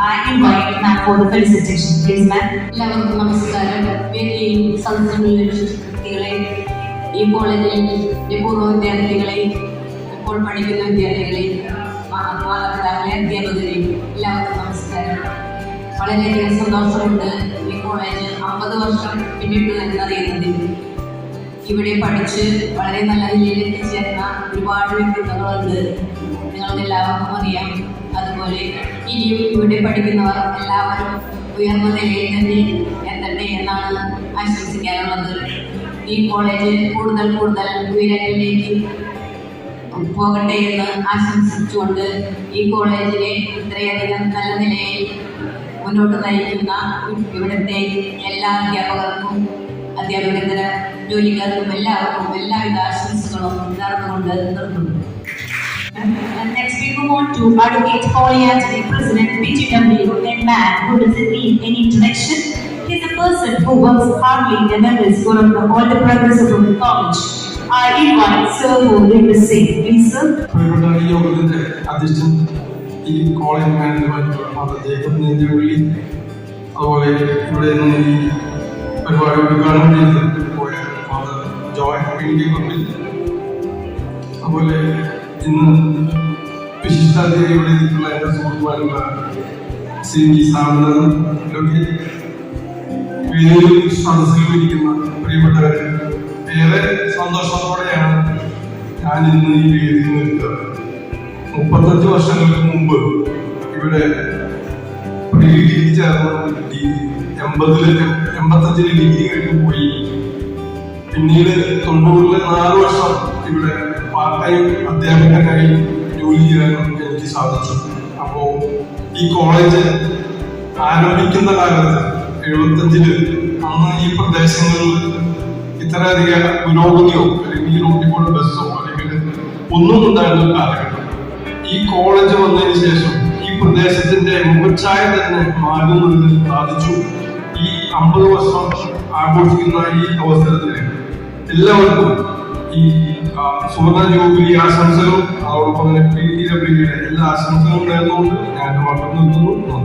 I invite ma'am for the felicitation. Please ma'am. എല്ലാവർക്കും നമസ്കാരം. വേദിയിൽ സദസ്സിലുള്ള കുട്ടികളെ, ഈ കോളേജിലെ പൂർവ്വ വിദ്യാർത്ഥികളെ, ഇപ്പോൾ പഠിക്കുന്ന വിദ്യാർത്ഥികളെ, മാതാപിതാക്കളെ, അധ്യാപകരെ, എല്ലാവർക്കും നമസ്കാരം. വളരെയധികം സന്തോഷമുണ്ട് ഈ കോളേജ് 50 വർഷം പിന്നിട്ടു എന്നറിയുന്നതിൽ. ഇവിടെ പഠിച്ച് വളരെ നല്ല നിലയിൽ എത്തിച്ചേർന്ന ഒരുപാട് വ്യക്തിത്വങ്ങളുണ്ട്, നിങ്ങൾക്ക് എല്ലാവർക്കും അറിയാം. അതുപോലെ ഇനിയും ഇവിടെ പഠിക്കുന്നവർ എല്ലാവരും ഉയർന്ന നിലയിൽ തന്നെ എത്തട്ടെ എന്നാണ് ആശംസിക്കാനുള്ളത്. ഈ കോളേജ് കൂടുതൽ കൂടുതൽ ഉയരങ്ങളിലേക്ക് പോകട്ടെ എന്ന് ആശംസിച്ചുകൊണ്ട് ഈ കോളേജിനെ ഇത്രയധികം നല്ല നിലയിൽ മുന്നോട്ട് നയിക്കുന്ന ഇവിടുത്തെ എല്ലാ അധ്യാപകർക്കും അധ്യാപകേതര ജോലിക്കാർക്കും എല്ലാവർക്കും എല്ലാവിധ ആശംസകളും നേർന്നുകൊണ്ട് നിർത്തുന്നു. Next we move on to Advocate Polly Anthony, President BGW, a man who doesn't need any introduction. He is a person who works hardly and always for all the progress of the college. I invite Sir who will the same. Please sir. ഈ യോഗത്തിന്റെ അധ്യക്ഷൻ ഈ കോളേജ് മാനേജ്മെന്റ് ഫാദർ ജേക്കബ് നെഞ്ചുള്ളി, അതുപോലെ ഇവിടെ നിന്ന് ഈ പരിപാടി ഉദ്ഘാടനം ചെയ്ത് പോയ ഫാദർ ജോയ് പീഡിയപ്പള്ളി, അതുപോലെ ഇന്ന് വിശിഷ്ടാതിഥിയുടെ ഇതിലുള്ള എൻ്റെ സുഹൃത്തുമാരുള്ള സിനി സാറിനും വേദിയിലും സദസ്സിലും ഇരിക്കുന്ന പ്രിയപ്പെട്ടവർ, ഏറെ സന്തോഷത്തോടെയാണ് ഞാൻ ഇന്ന് ഈ വേദിയിൽ നിൽക്കുന്നത്. 35 വർഷങ്ങൾക്ക് മുമ്പ് ഇവിടെ പ്രീ ഡിഗ്രി ചേർന്ന് 85 ഡിഗ്രി കഴിഞ്ഞ് പോയി. പിന്നീട് 90 4 വർഷം ഇവിടെ പാർട്ട് ടൈം അധ്യാപകനായി ജോലി ചെയ്യാനും എനിക്ക് സാധിച്ചു. അപ്പോൾ ഈ കോളേജ് ആരംഭിക്കുന്ന കാലത്ത് 75 അന്ന് ഈ പ്രദേശങ്ങളിൽ ഇത്രയധികം പുരോഗതിയോ അല്ലെങ്കിൽ റോഡിൽ ബസ്സോ അല്ലെങ്കിൽ ഒന്നും ഉണ്ടായിരുന്ന കാലഘട്ടം. ഈ കോളേജ് വന്നതിന് ശേഷം ഈ പ്രദേശത്തിന്റെ മുഖച്ഛായ തന്നെ മാറുന്നതിന് സാധിച്ചു. ഈ 50 വർഷം ആഘോഷിക്കുന്ന ഈ അവസരത്തിൽ എല്ലാവർക്കും ഈ സുവർണ ജൂബിലി ആശംസകളും അതോടൊപ്പം തന്നെ PTWയുടെ എല്ലാ ആശംസകളും നേർന്നുകൊണ്ട് ഞാൻ വാർത്ത നിർത്തുന്നു.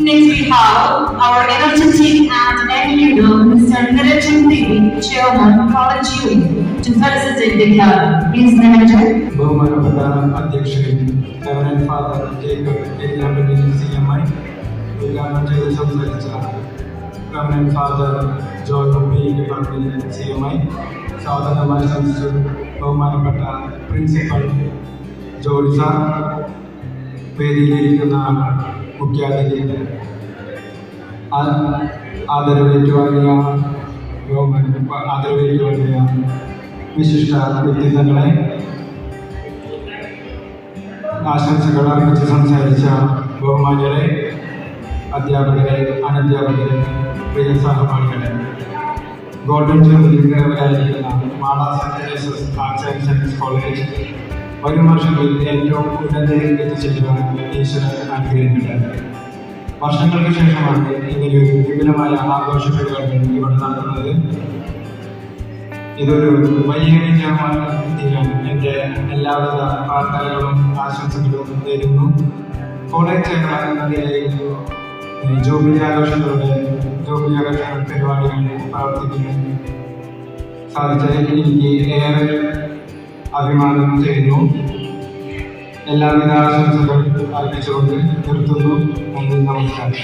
Next we have our energetic and leader, Mr. Niranjan Devi, Chairman of College Union, to felicitate the club. Please Niranjan. ബഹുമാനപ്പെട്ട അധ്യക്ഷൻ റവറൻഡ് ഫാദർ ജേക്കബ് CMI, ഉദ്ഘാടനം ചെയ്ത് സംസാരിച്ച reverend father Joy department CMI, സാധാരണമായി സംബന്ധിച്ച് ബഹുമാനപ്പെട്ട പ്രിൻസിപ്പൽ ജോർജ് സാർ, വേദിയിലിരിക്കുന്ന മുഖ്യാതിഥി, ആദരവേറ്റുവാങ്ങിയ വിശിഷ്ട വ്യക്തിത്വങ്ങളെ, ആശംസകൾ അർപ്പിച്ച് സംസാരിച്ച ബഹുമാന്യരെ, അധ്യാപകരെ, അനധ്യാപകരെ, പ്രിയ സഹപാഠികളെ, ഗോൾഡൻ ജൂബിലിക്കാരായിരിക്കുന്ന Mala saint Theresa's arts and science college വരും വർഷങ്ങളിൽ ഏറ്റവും ഉന്നതയിൽ എത്തിച്ചേരുവാൻ ഈശ്വരൻ അനുഗ്രഹിക്കട്ടെ. വർഷങ്ങൾക്ക് ശേഷമാണ് ഇങ്ങനെയൊരു വിപുലമായ ആഘോഷ പരിപാടി ഇവിടെ നടത്തുന്നത്. ഇതൊരു വലിയ വിജയമാണ്. എൻ്റെ എല്ലാവിധ പ്രാർത്ഥനകളും ആശംസകളും നേരുന്നു. കോളേജ് ചെയർമാൻ എന്ന നിലയിൽ ജൂബിലി ആഘോഷ പരിപാടികൾ പ്രവർത്തിക്കുന്നു സാധിച്ചതിൽ എനിക്ക് ഏറെ അഭിമാനം ചെയ്യുന്നു. എല്ലാവിധ ആശംസകൾ അർപ്പിച്ചുകൊണ്ട് നിർത്തുന്നു. നന്ദി, നമസ്കാരം.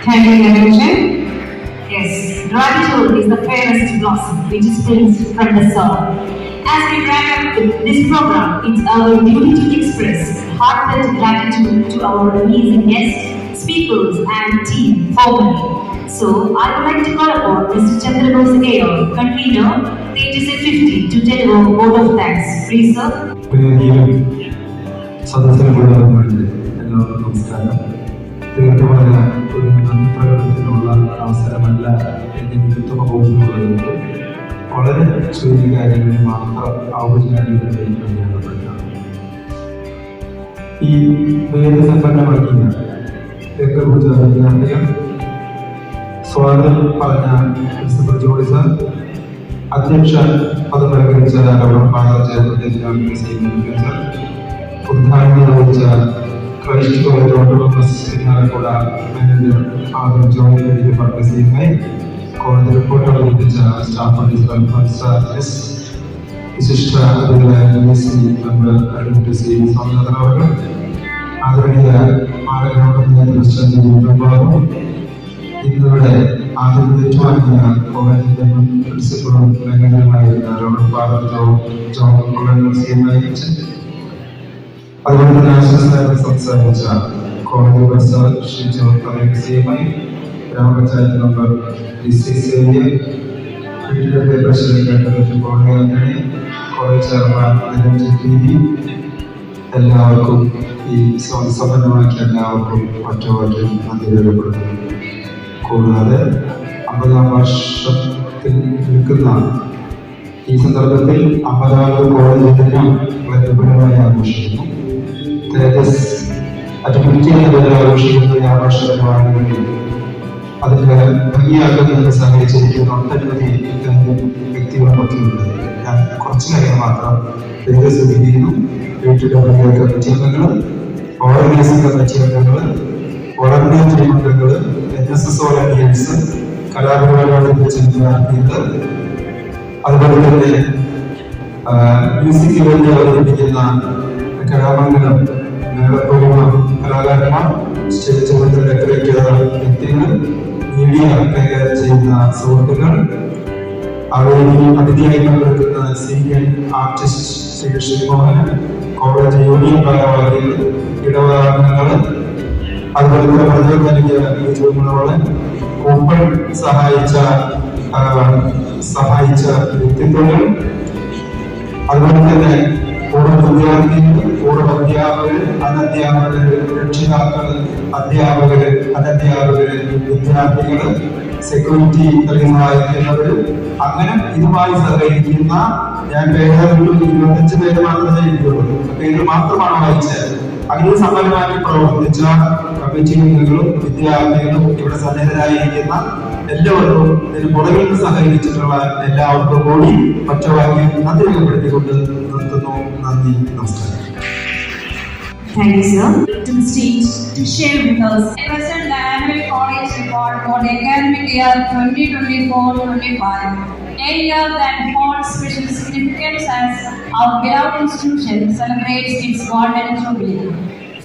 Thank you, Niranjan. Yes, gratitude is the fairest blossom which springs from the soul. As we wrap up this program, it's our duty to express heartfelt gratitude to our amazing guests, speakers, and team formally. So, I would like to call upon Mr. Chandrabose Ayer, convener, TTC 50, to deliver a vote of thanks. Please, sir. സദസ്സിലുള്ളവർക്ക് എല്ലാവർക്കും നമസ്കാരം. ദീർഘമായ ഒരു പ്രകടനത്തിനുള്ള അവസരമല്ല എനിക്ക് വ്യക്തമാകുന്നത്. വളരെ ചെറിയ കാര്യങ്ങളിൽ മാത്രം ഔപചാരികതയിൽ ബന്ധപ്പെട്ടാണ്. ഈ വേദസമ്പന്നമാക്കിയ രംഗഭൂജ വിദ്യാർത്ഥികൾ സ്വാഗതം പറഞ്ഞ പ്രിൻസിപ്പൽ ജോളി സാർ, അധ്യക്ഷ പദം അലങ്കരിച്ച ഫാദർ ജയപ്രദേശ് സാർ, ഉദ്ഘാടനം നിർവഹിച്ച Christ college autonomous Irinjalakuda manager father Johnny പർപ്പസിയുമായി കോളേജ് റിപ്പോർട്ട് അവതരിപ്പിച്ച സ്റ്റാഫ് പ്രിൻസിപ്പൽ വിശിഷ്ട അതിഥികളായ മെമ്പർ അഡ്വക്കേറ്റ് സ്വാമിനാഥൻ അവർ, ആദരണീയ ഇന്നിവിടെ ആദരവേറ്റുവാങ്ങിയ കോളേജിന്റെ മുൻ പ്രിൻസിപ്പളും മാനേജറുമായിരുന്ന റവറൻഡ് ഫാദർ ജോൺ അതുപോലെ തന്നെ ആശംസകൾ സംസാരിച്ച കോളേജ് പ്രൊഫസർ ശ്രീ ജോൺ കലയുമായി ഗ്രാമപഞ്ചായത്ത് മെമ്പർ വീട്ടിലെ പ്രസിഡന്റ് കോളേജ് ചെയർമാൻ എല്ലാവർക്കും ഈ സമ്പന്നമാക്കിയ എല്ലാവർക്കും ഒറ്റവാക്കിൽ നന്ദി രേഖപ്പെടുത്തുന്നു. കൂടാതെ 50-ാം വർഷത്തിൽ നിൽക്കുന്ന ഈ സന്ദർഭത്തിൽ 50-ാമത് കോളേജ് ദിനം വളരെ വിപുലമായി ആഘോഷിക്കുന്നു. ആഘോഷിക്കുന്ന ഈ ആഘോഷപരമാണെങ്കിൽ അതിന്റെ ഭംഗിയാക്കുന്നതിന് സഹകരിച്ചിരിക്കുന്ന ഒട്ടനവധി വ്യക്തികളൊക്കെ ഉണ്ട്. ഞാൻ കുറച്ച് കാര്യം മാത്രം സൂചിപ്പിക്കുന്നു. വീട്ടിലെ കമ്മിറ്റി അംഗങ്ങൾ, ഓർഗനൈസിംഗ് കമ്മിറ്റി അംഗങ്ങൾ, വോളണ്ടിയർ ടീം അംഗങ്ങൾ, NSS വോളണ്ടിയേഴ്സ്, കലാപരിപാടികളിൽ വിദ്യാർത്ഥികൾ, അതുപോലെ തന്നെ മ്യൂസിക് ഇവന്റ് അവതരിപ്പിക്കുന്ന കലാമംഗലം കലാകാരന്മാർ, സ്റ്റേജ് ഡെക്കറേറ്റ് ചെയ്ത വ്യക്തികൾ, മീഡിയ കൈകാര്യം ചെയ്യുന്ന സുഹൃത്തുക്കൾ, അവരിൽ അതിഥിയായി പങ്കെടുക്കുന്ന senior artist Shri Shrimohan, college union ഭാരവാഹികൾ, ഇടവകാംഗങ്ങൾ, അതുപോലെ തന്നെ പ്രചോദനം നൽകിയ ചോദ്യങ്ങളോട് കൂപ്പൺ സഹായിച്ച വ്യക്തിത്വങ്ങൾ, അതുപോലെ തന്നെ പൂർവ്വ വിദ്യാർത്ഥികൾ, പൂർവ്വ അധ്യാപകർ, അനധ്യാപകർ, രക്ഷിതാക്കൾ, അധ്യാപകര്, അനധ്യാപകര്, വിദ്യാർത്ഥികള്, സെക്യൂരിറ്റി സഹായിക്കുന്നവർ, അങ്ങനെ ഇതുമായി സഹകരിക്കുന്ന ഞാൻ പേര് 25 പേര് മാത്രമേ എനിക്കുള്ളൂ. പേര് മാത്രമാണ് വായിച്ചത്. അതിന് സമ്പന്നമായി പ്രവർത്തിച്ച കമ്മിറ്റി അംഗങ്ങളും വിദ്യാർത്ഥികളും ഇവിടെ സന്നിഹിതരായിരിക്കുന്ന എല്ലാവർക്കും ഇതിന് പുറകിൽ നിന്ന് സഹകരിച്ചിട്ടുള്ള എല്ലാവർക്കും കൂടി ഒറ്റവാക്കി നന്ദി രേഖപ്പെടുത്തിക്കൊണ്ട് നിർത്തുന്നു. നന്ദി, നമസ്കാരം. Thank you, sir. To the stage to share with us. I present the annual college report for the academic year 2024-25. A year that holds special significance as our beloved institution celebrates its golden jubilee.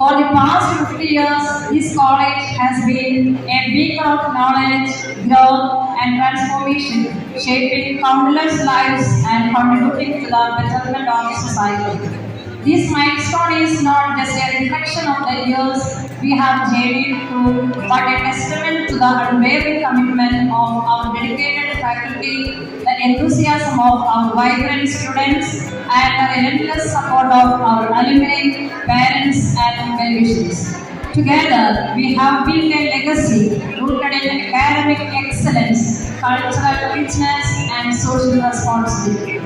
For the past 50 years, this college has been a beacon of knowledge, growth, and transformation, shaping countless lives and contributing to the betterment of society. This milestone is not just a reflection of the years we have journeyed through, but a testament to the unwavering commitment of our dedicated faculty, the enthusiasm of our vibrant students, and the relentless support of our alumni, parents, and well-wishers. Together, we have built a legacy rooted in academic excellence, cultural richness, and social responsibility.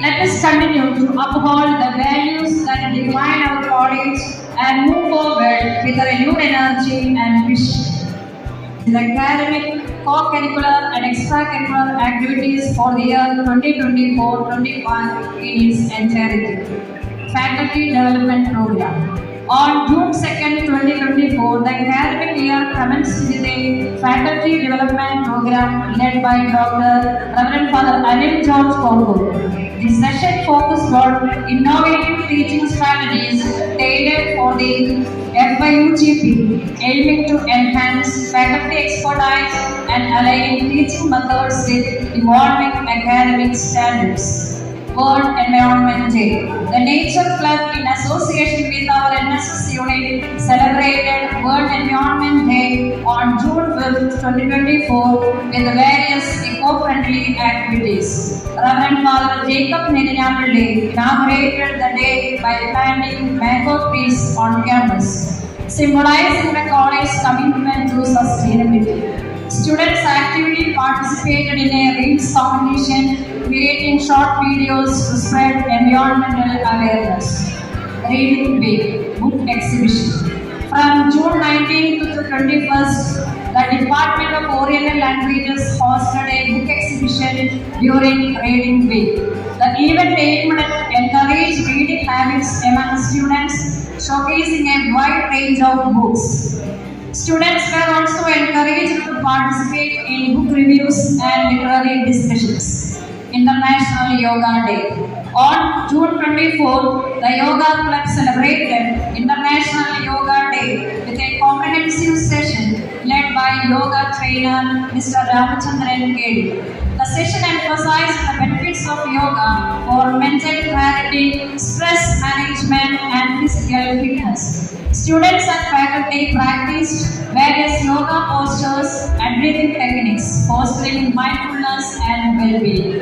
Let us continue to uphold the values that define our college and move forward with a renewed energy and vision. The academic, co-curricular and extracurricular activities for the year 2024-25 in its entirety. Faculty Development Program. On June 2nd, 2024, the academic year commenced with a Faculty Development Program led by Dr. Reverend Father Anil George Kongo. The session focused on innovative teaching strategies tailored for the FYUGP, aiming to enhance faculty expertise and align teaching methods with evolving academic standards. World Environment Day. The Nature Club, in association with our NSS unit, celebrated World Environment Day on June 5th, 2024 with various eco-friendly activities. Reverend Father Jacob Nidinyamalde inaugurated the day by planting mango trees on campus, symbolizing the college's commitment to sustainability. Students actively participated in a reels competition, creating short videos to spread environmental awareness. Reading Week Book Exhibition. From June 19th to 21st, the Department of Oriental Languages hosted a book exhibition during Reading Week. The event aimed at encourage reading habits among students, showcasing a wide range of books. Students were also encouraged to participate in book reviews and literary discussions. International Yoga Day. On June 24th, the Yoga Club celebrated International Yoga Day with a comprehensive session led by yoga trainer Mr. Ramachandran Kedi. The session emphasized the benefits of yoga for mental clarity, stress management, and physical fitness. Students and faculty practiced various yoga postures and breathing techniques, fostering mindfulness and well-being.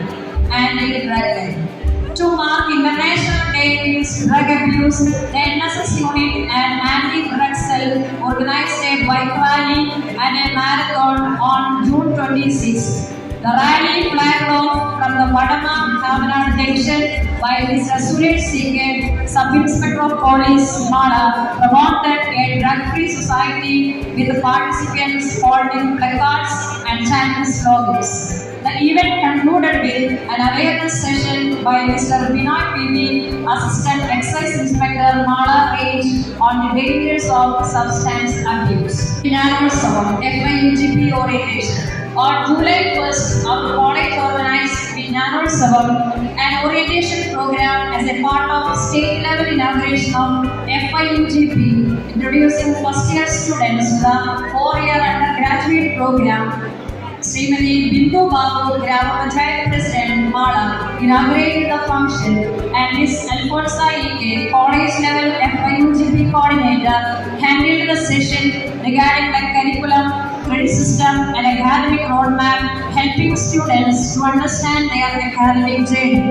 Anti-drug. To mark International Day Against Drug Abuse, the NSS unit and Anti-Drug Cell organized a bike rally and a marathon on June 26. The rally flagged off from the Vadama Kavanad Junction by Mr. Suresh Sikhe, Sub-Inspector of Police, Mala, promoted a drug-free society with participants holding placards and chanting slogans. The event concluded with an awareness session by Mr. Binoy PV, Assistant Excise Inspector, Mala Range, on the dangers of substance abuse. Inaugural Sabha, FIUGP orientation. On July 1st, our college organized the Inaugural Sabha, an orientation program as a part of state-level inauguration of FIUGP, introducing first-year students to the 4-year undergraduate program. Srimati Bindu Babu, Grama Panchayat President, Mala, inaugurated the function, and Ms. Alfonsa Ike, college-level FIUGP coordinator, handled the session regarding the curriculum, credit system, and academic roadmap, helping students to understand their academic journey.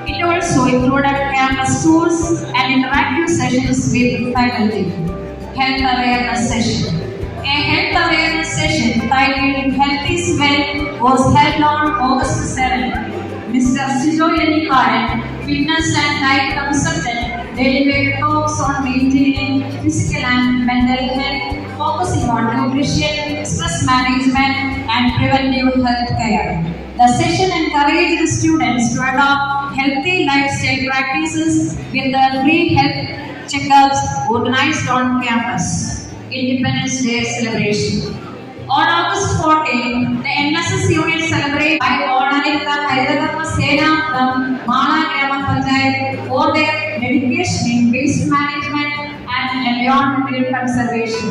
It also included campus tours and interactive sessions with faculty. Health awareness session. A health awareness session titled Health is Wealth was held on August 7. Mr. Sijo Yenikaran, fitness and diet consultant, delivered talks on maintaining physical and mental health, focusing on nutrition, stress management, and preventive health care. The session encouraged students to adopt healthy lifestyle practices with the free health checkups organized on campus. Independence Day celebration. On August 14, the NSS unit celebrated by honoring the Haridharma Sena from Mala Grama Panchayat for their dedication in waste management and environmental conservation.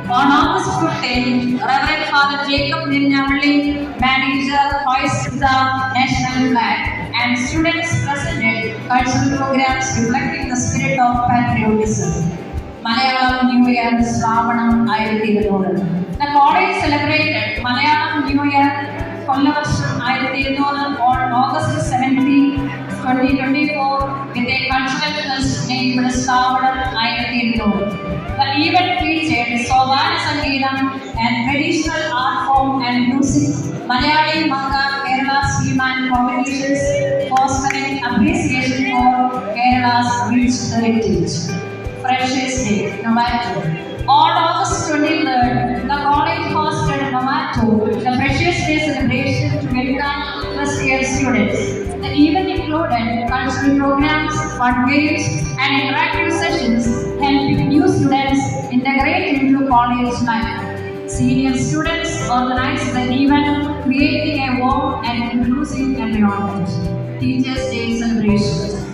On August 15, Reverend Father Jacob Nirnyamalli, manager, hoisted the national flag, and students presented cultural programs reflecting the spirit of patriotism. Malayalam New Year Shravanam 1200. The college celebrated Malayalam New Year Kollavarsham 1200 on August 17, 2024 with a cultural fest named Shravanam 1200. The event featured Sovana Sangeetam, an traditional art form and music, Malayali Manga, Kerala's Human competitions, fostering appreciation for Kerala's rich heritage. Freshers Day, Novato. On August 23rd, the college hosted Novato, the Freshers Day celebration to welcome first-year students. The event included cultural programs, fun games, and interactive sessions, helping new students integrate into college life. Senior students organized the event, creating a warm and inclusive environment. Teachers' Day celebrations.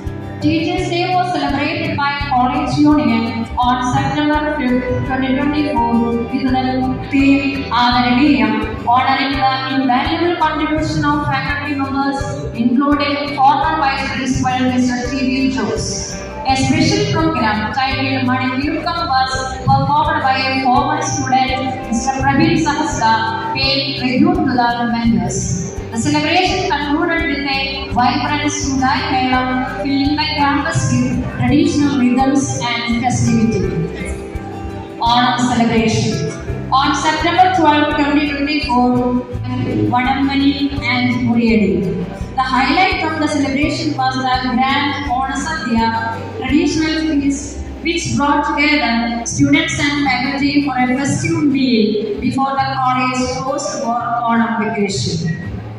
Teachers' Day was celebrated by College Union on September 5, 2024 with the theme Adaraniyam, honoring the invaluable contribution of faculty members, including former Vice Principal Mr. T.V. Jose. A special program titled Manivirkam was performed by a former student, Mr. Praveen Sahasra, paying tribute to the members. The celebration concluded with a vibrant Sundai Mela, filling the campus with traditional rhythms and festivity. Onam celebration. On September 12, 2024, Vadampally and Muriyadi. The highlight of the celebration was the Grand Onasadhya traditional feast, which brought together students and faculty for a festive meal before the college closed for autumn vacation,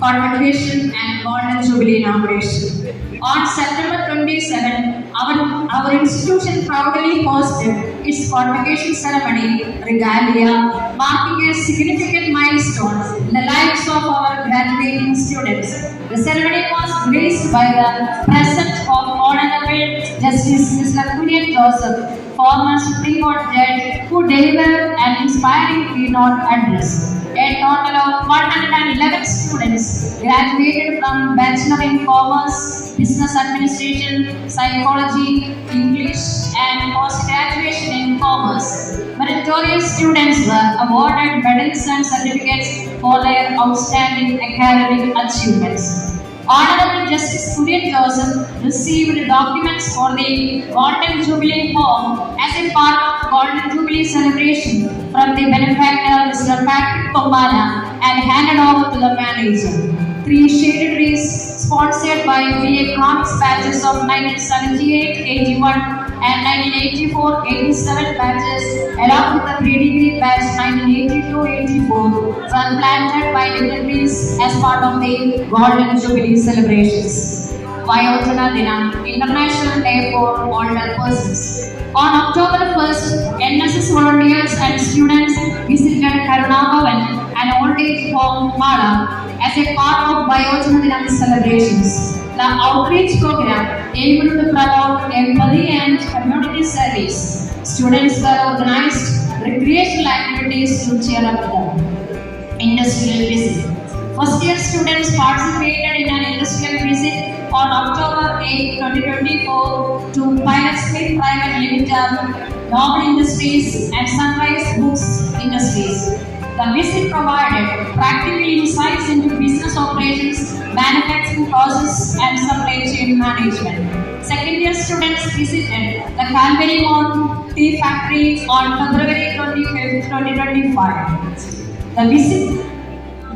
convocation and Golden Jubilee inauguration. On September 27, our institution proudly hosted its convocation ceremony regalia, marking a significant milestone in the lives of our graduating students. The ceremony was graced by the presence of Honorable Justice Mr. Kulian Joseph, former Supreme Court judge, who delivered an inspiring keynote address. A total of 111 students graduated from Bachelor in Commerce, Business Administration, Psychology, English, and Post-Graduation in Commerce. Meritorious students were awarded medals and certificates for their outstanding academic achievements. Honorable Justice Kulian Joseph received documents for the Golden Jubilee Home as a part of Golden Jubilee celebration from the benefactor Mr. Patrick Pomana and handed over to the manager. 3 shaded trees sponsored by BA Economics batches of 1978-81 and 1984-87 batches, along with the pre-degree batch 1982-84, were planted by dignitaries as part of the Golden Jubilee celebrations. Vayojana Dinam, International Day for Older Persons. On October 1st, NSS volunteers and students visited Karuna Bhavan, an old age home Mala, as a part of Vayojana Dinam celebrations. The outreach program aimed to promote empathy and community service. Students were organized recreational activities to cheer up them. Industrial visit. First year students participated in an industrial visit on October 8, 2024 to Pilot Smith Private Limited, Noble Industries and Sunrise Books Industries. The visit provided practical insights into business operations, manufacturing process and supply chain management. Second year students visited the Calvary Mount Tea Factory on February 25, 2025. The visit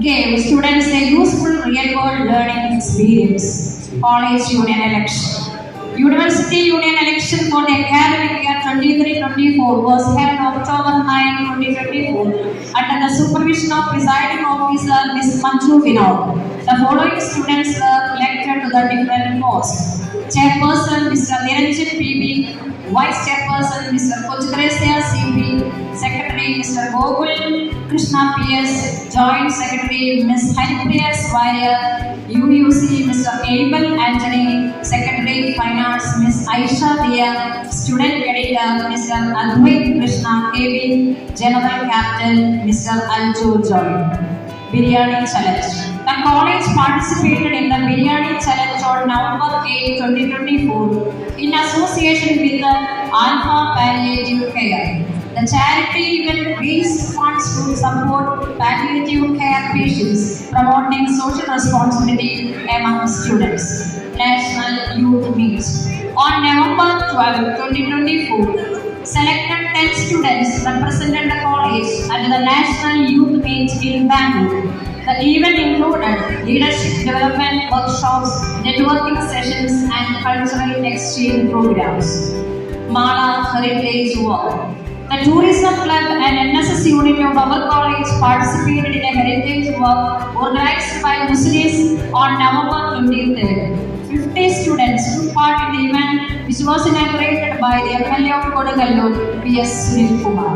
gave students a useful real-world learning experience. College Union Election. University Union Election for the academic year 23-24 was held October 9, 2024 under the supervision of presiding officer Ms. Manju Vinod. The following students were elected to the different posts. Chairperson Mr. Niranjan PB, Vice Chairperson Mr. Kochitresya CP, Secretary Mr. Gokul Krishna PS, Joint Secretary Ms. Haripriya Swaya, UUC Mr. Abel Anthony, Secretary Finance Ms. Aisha Dia, Student Editor Mr. Advait Krishna KB, General Captain Mr. Aljo Joy. Biryani Challenge. The college participated in the Biryani Challenge on November 8, 2024 in association with the Alpha Palliative Care. The charity event raised funds to support palliative care patients, promoting social responsibility among students. National Youth Meet. On November 12, 2024, selected 10 students represented the college at the National Youth Meet in Bangalore. The event included leadership development workshops, networking sessions, and cultural exchange programs. Mala Heritage Walk. The Tourism Club and NSS unit of our college participated in a heritage walk organized by Muslims on November 23rd. 50 students took part in the event, which was inaugurated by the MLA of Kodagallur, P.S. Sunil Kumar.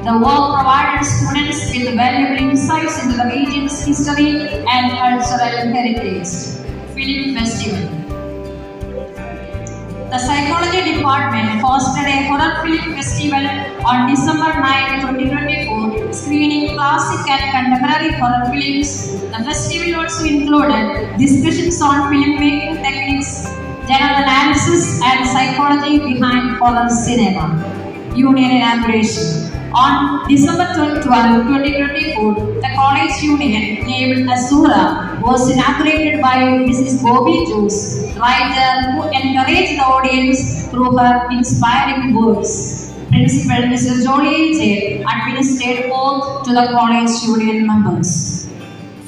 The walk provided students with valuable insights into the region's history and cultural heritage. Film Festival. The Psychology Department hosted a horror film festival on December 9, 2024, screening classic and contemporary horror films. The festival also included discussions on filmmaking techniques, general analysis, and psychology behind horror cinema. Union inauguration. On December 12, 2024, the college union named Azura was inaugurated by Mrs. Bobby Jones, writer who encouraged the audience through her inspiring words. Principal Mr. Jolie J. administered oath to the college union members.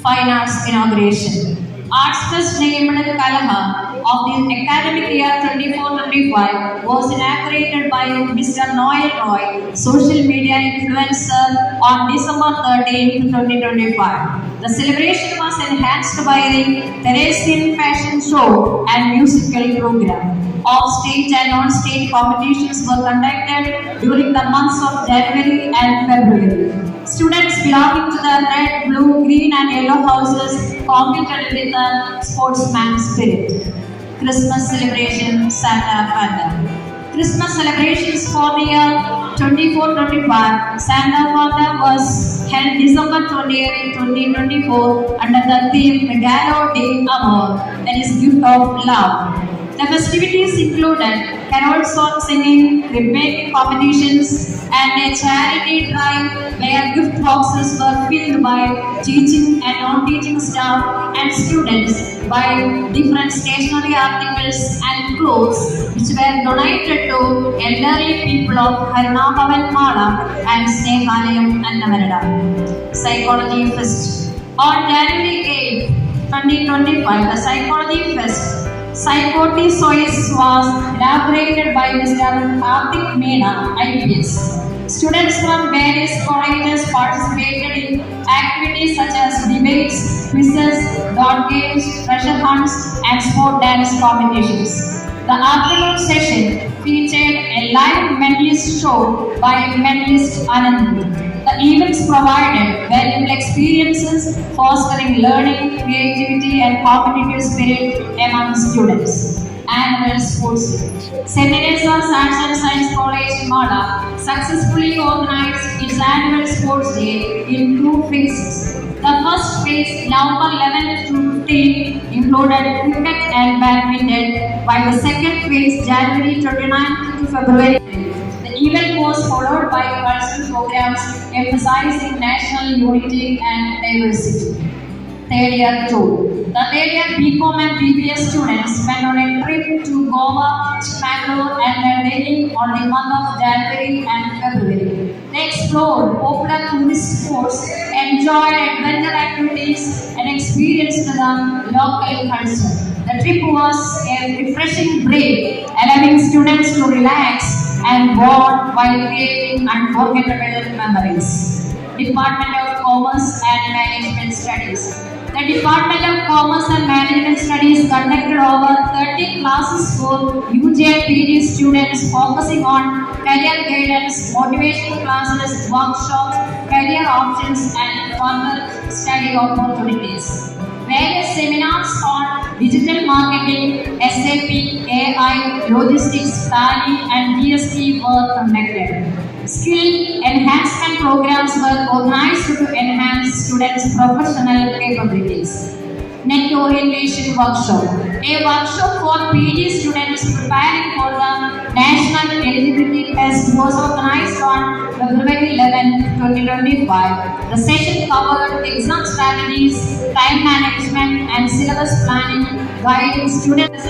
Fine Arts inauguration. Arts Fest named Kalaha of the academic year 24-25 was inaugurated by Mr. Noel Roy, social media influencer, on December 13, 2025. The celebration was enhanced by the Theresian fashion show and musical program. Off-stage and on-stage competitions were conducted during the months of January and February. Students belonging to the red, blue, green and yellow houses competed with the sportsman spirit. Christmas celebration, Santa Father. Christmas celebrations for the year 24-25, Santa Father was held December 28, 2024 under the theme Regalo de Amor, that is gift of love. The festivities included carol song singing, crib-making competitions, and a charity drive where gift boxes were filled by teaching and non-teaching staff and students by different stationery articles and clothes which were donated to elderly people of Karnavavan Mala and Snehalayam Annavarada. Psychology Fest. On January 8, 2025, the Psychology Fest Psychotisois was elaborated by Mr. Karthik Meena, IPS. Students from various colleges participated in activities such as debates, quizzes, dot games, treasure hunts, and sport dance competitions. The afternoon session featured a live mentalist show by mentalist Anand. The events provided valuable experiences, fostering learning, creativity, and competitive spirit among students. Annual Sports Day. St. Teresa's Arts and Science College, Mala, successfully organized its annual Sports Day in 2 phases. The first phase, November 11 to 15, included cricket and badminton, while the second phase, January 29 to February. The event was followed by cultural programs emphasizing national unity and diversity. Third year tour. The third year BCom and BBS students went on a trip to Goa, Bangalore and Delhi on the month of January and February. They explored popular tourist spots, enjoyed adventure activities and experienced the local culture. The trip was a refreshing break, allowing students to relax and bond while creating unforgettable memories. Department of Commerce and Management Studies. The Department of Commerce and Management Studies conducted over 30 classes for UG and PG students focusing on career guidance, motivational classes, workshops, career options and further study opportunities. Various seminars on digital marketing, SAP, AI, logistics, Tally and GST were conducted. Skill enhancement programs were organized to enhance students' professional capabilities. Net Orientation Workshop. A workshop for PG students preparing for the National Eligibility Test was organized on February 11, 2025. The session covered exam strategies, time management and syllabus planning, guiding students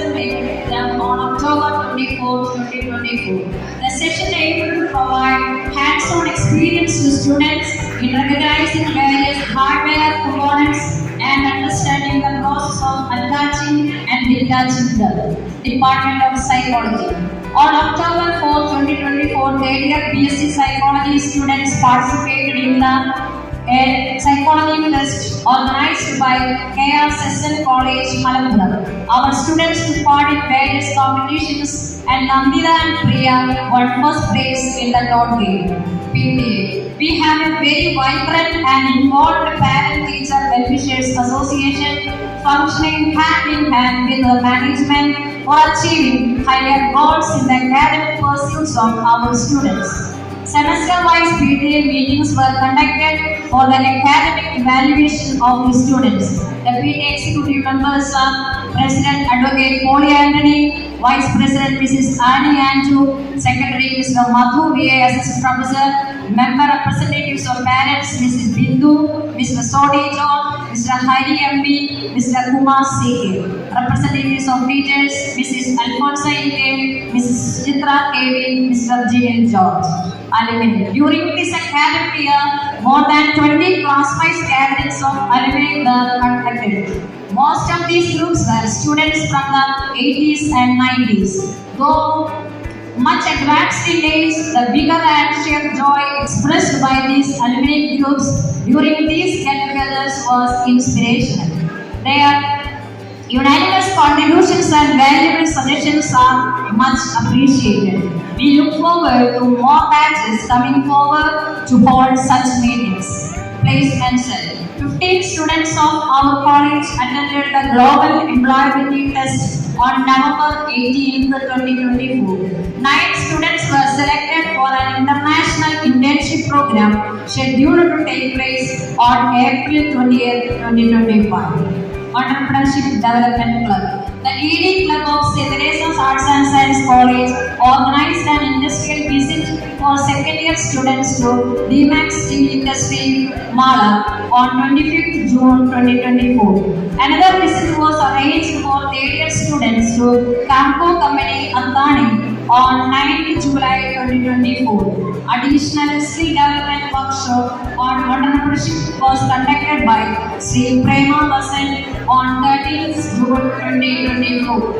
on October 24, 2024. The session aimed to provide hands-on experience to students in recognizing various hardware components and understanding the process of attaching and detaching them. Department of Psychology. On October 4, 2024, third year BSc Psychology students participated in the Psychology Fest organized by KRSSN College, Malappuram. Our students took part in various competitions and Nandita and Priya won first place in the dot game. PTA. We have a very vibrant and involved parent-teacher welfare association functioning hand in hand with the management for achieving higher goals in the academic pursuits of our students. Semester-wise PTA meetings were conducted for the academic evaluation of the students. The PTA executive members are President Advocate Polly Anthony, Vice President Mrs. Annie Andrew, Secretary Mr. Madhu VA, Assistant Professor, Member Representatives of Parents Mrs. Bindu, Mr. Sodi John, Mr. Hari MB, Mr. Kumar C.K. Representatives of Teachers Mrs. Alfonsa E.K., Mrs. Chitra K.V., Mr. G.N. George. Alumni. During this academic year, more than 20 class-wise gatherings of alumni were conducted. Most of these groups were students from the 80s and 90s. Though much advanced in age, the vigor and sheer joy expressed by these alumni groups during these get-togethers was inspirational. Their unanimous contributions and valuable suggestions are much appreciated. We look forward to more batches coming forward to hold such meetings. Place mentioned. 15 students of our college attended the Global Employability Test on November 18, 2024. 9 students were selected for an international internship program scheduled to take place on April 20, 2025. Entrepreneurship Development Club. The ED Club of St. Teresa's Arts and Science College organized an industrial visit for second-year students to DMAX Steel Industry, Mala on 25th June 2024. Another visit was arranged for third-year students to Camco Company, Antani on 9th July 2024. Additional skill development workshop on entrepreneurship was conducted by Sri Prema Vasan on 13th June 2024.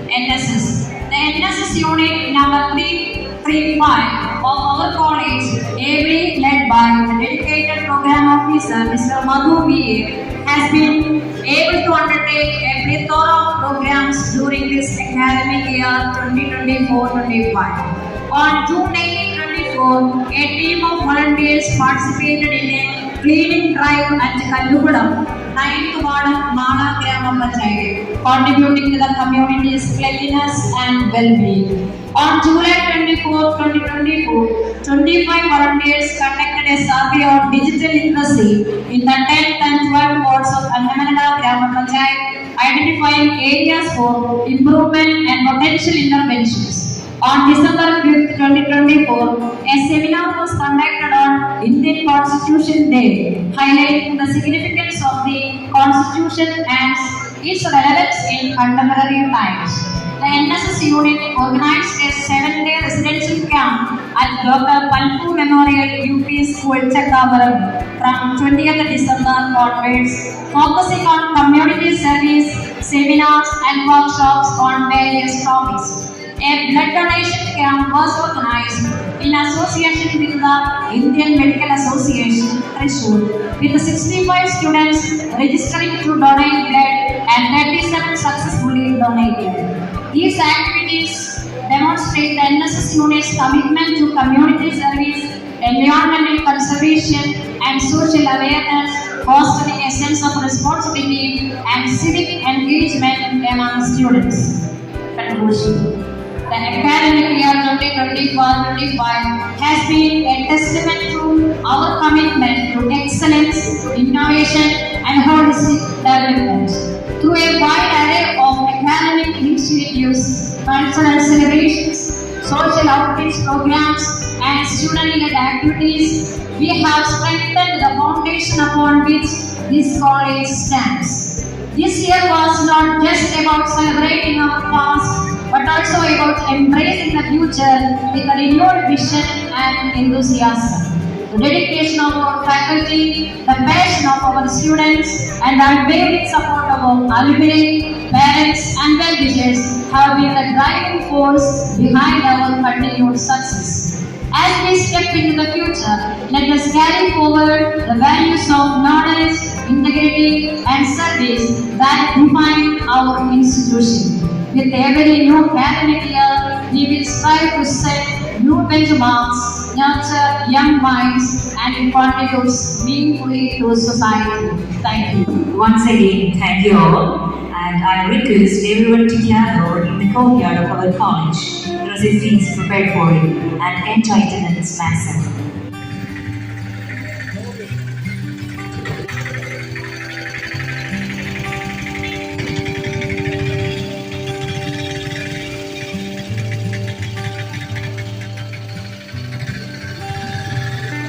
NSS. The NSS unit number 335 of our college, ably led by the dedicated program officer Mr. Madhu VA, has been able to undertake a plethora of programs during this academic year 2024-25. On June 8, 2024, a team of volunteers participated in a cleaning drive at Kallukudam, 9th Ward of Mala Grama Panchayat, contributing to the community's cleanliness and well-being. On July 24, 2024, 25 volunteers conducted a survey of digital literacy in the 10th and 12th wards of Annamanada Grama Panchayat, identifying areas for improvement and potential interventions. On December 5, 2024, a seminar was conducted on Indian Constitution Day, highlighting the significance of the Constitution and its relevance in contemporary times. The NSS unit organized a 7-day residential camp at Dr. Palpu Memorial UP School, Chakavaram, from 20th December onwards, focusing on community service, seminars and workshops on various topics. A blood donation camp was organized in association with the Indian Medical Association, Thrissur, with 65 students registering to donate blood and 37 successfully donated. These activities demonstrate the NSS unit's commitment to community service, environmental conservation, and social awareness, fostering a sense of responsibility and civic engagement among students. Conclusion. The academic year 2024-25 has been a testament to our commitment to excellence, innovation, and holistic development. Through a wide array of academic initiatives, cultural celebrations, social outreach programs, and student-led activities, we have strengthened the foundation upon which this college stands. This year was not just about celebrating our past, but also about embracing the future with a renewed vision and enthusiasm. The dedication of our faculty, the passion of our students, and the unwavering support of our alumni, parents, and well-wishers have been the driving force behind our continued success. As we step into the future, let us carry forward the values of knowledge, integrity, and service that define our institution. With every new academic year, we will strive to set new benchmarks, nurture young minds, and contribute meaningfully to society. Thank you. Once again, thank you all. And I request everyone to gather in the courtyard of our college. There is a feast prepared for you and enjoy tonight's massacre.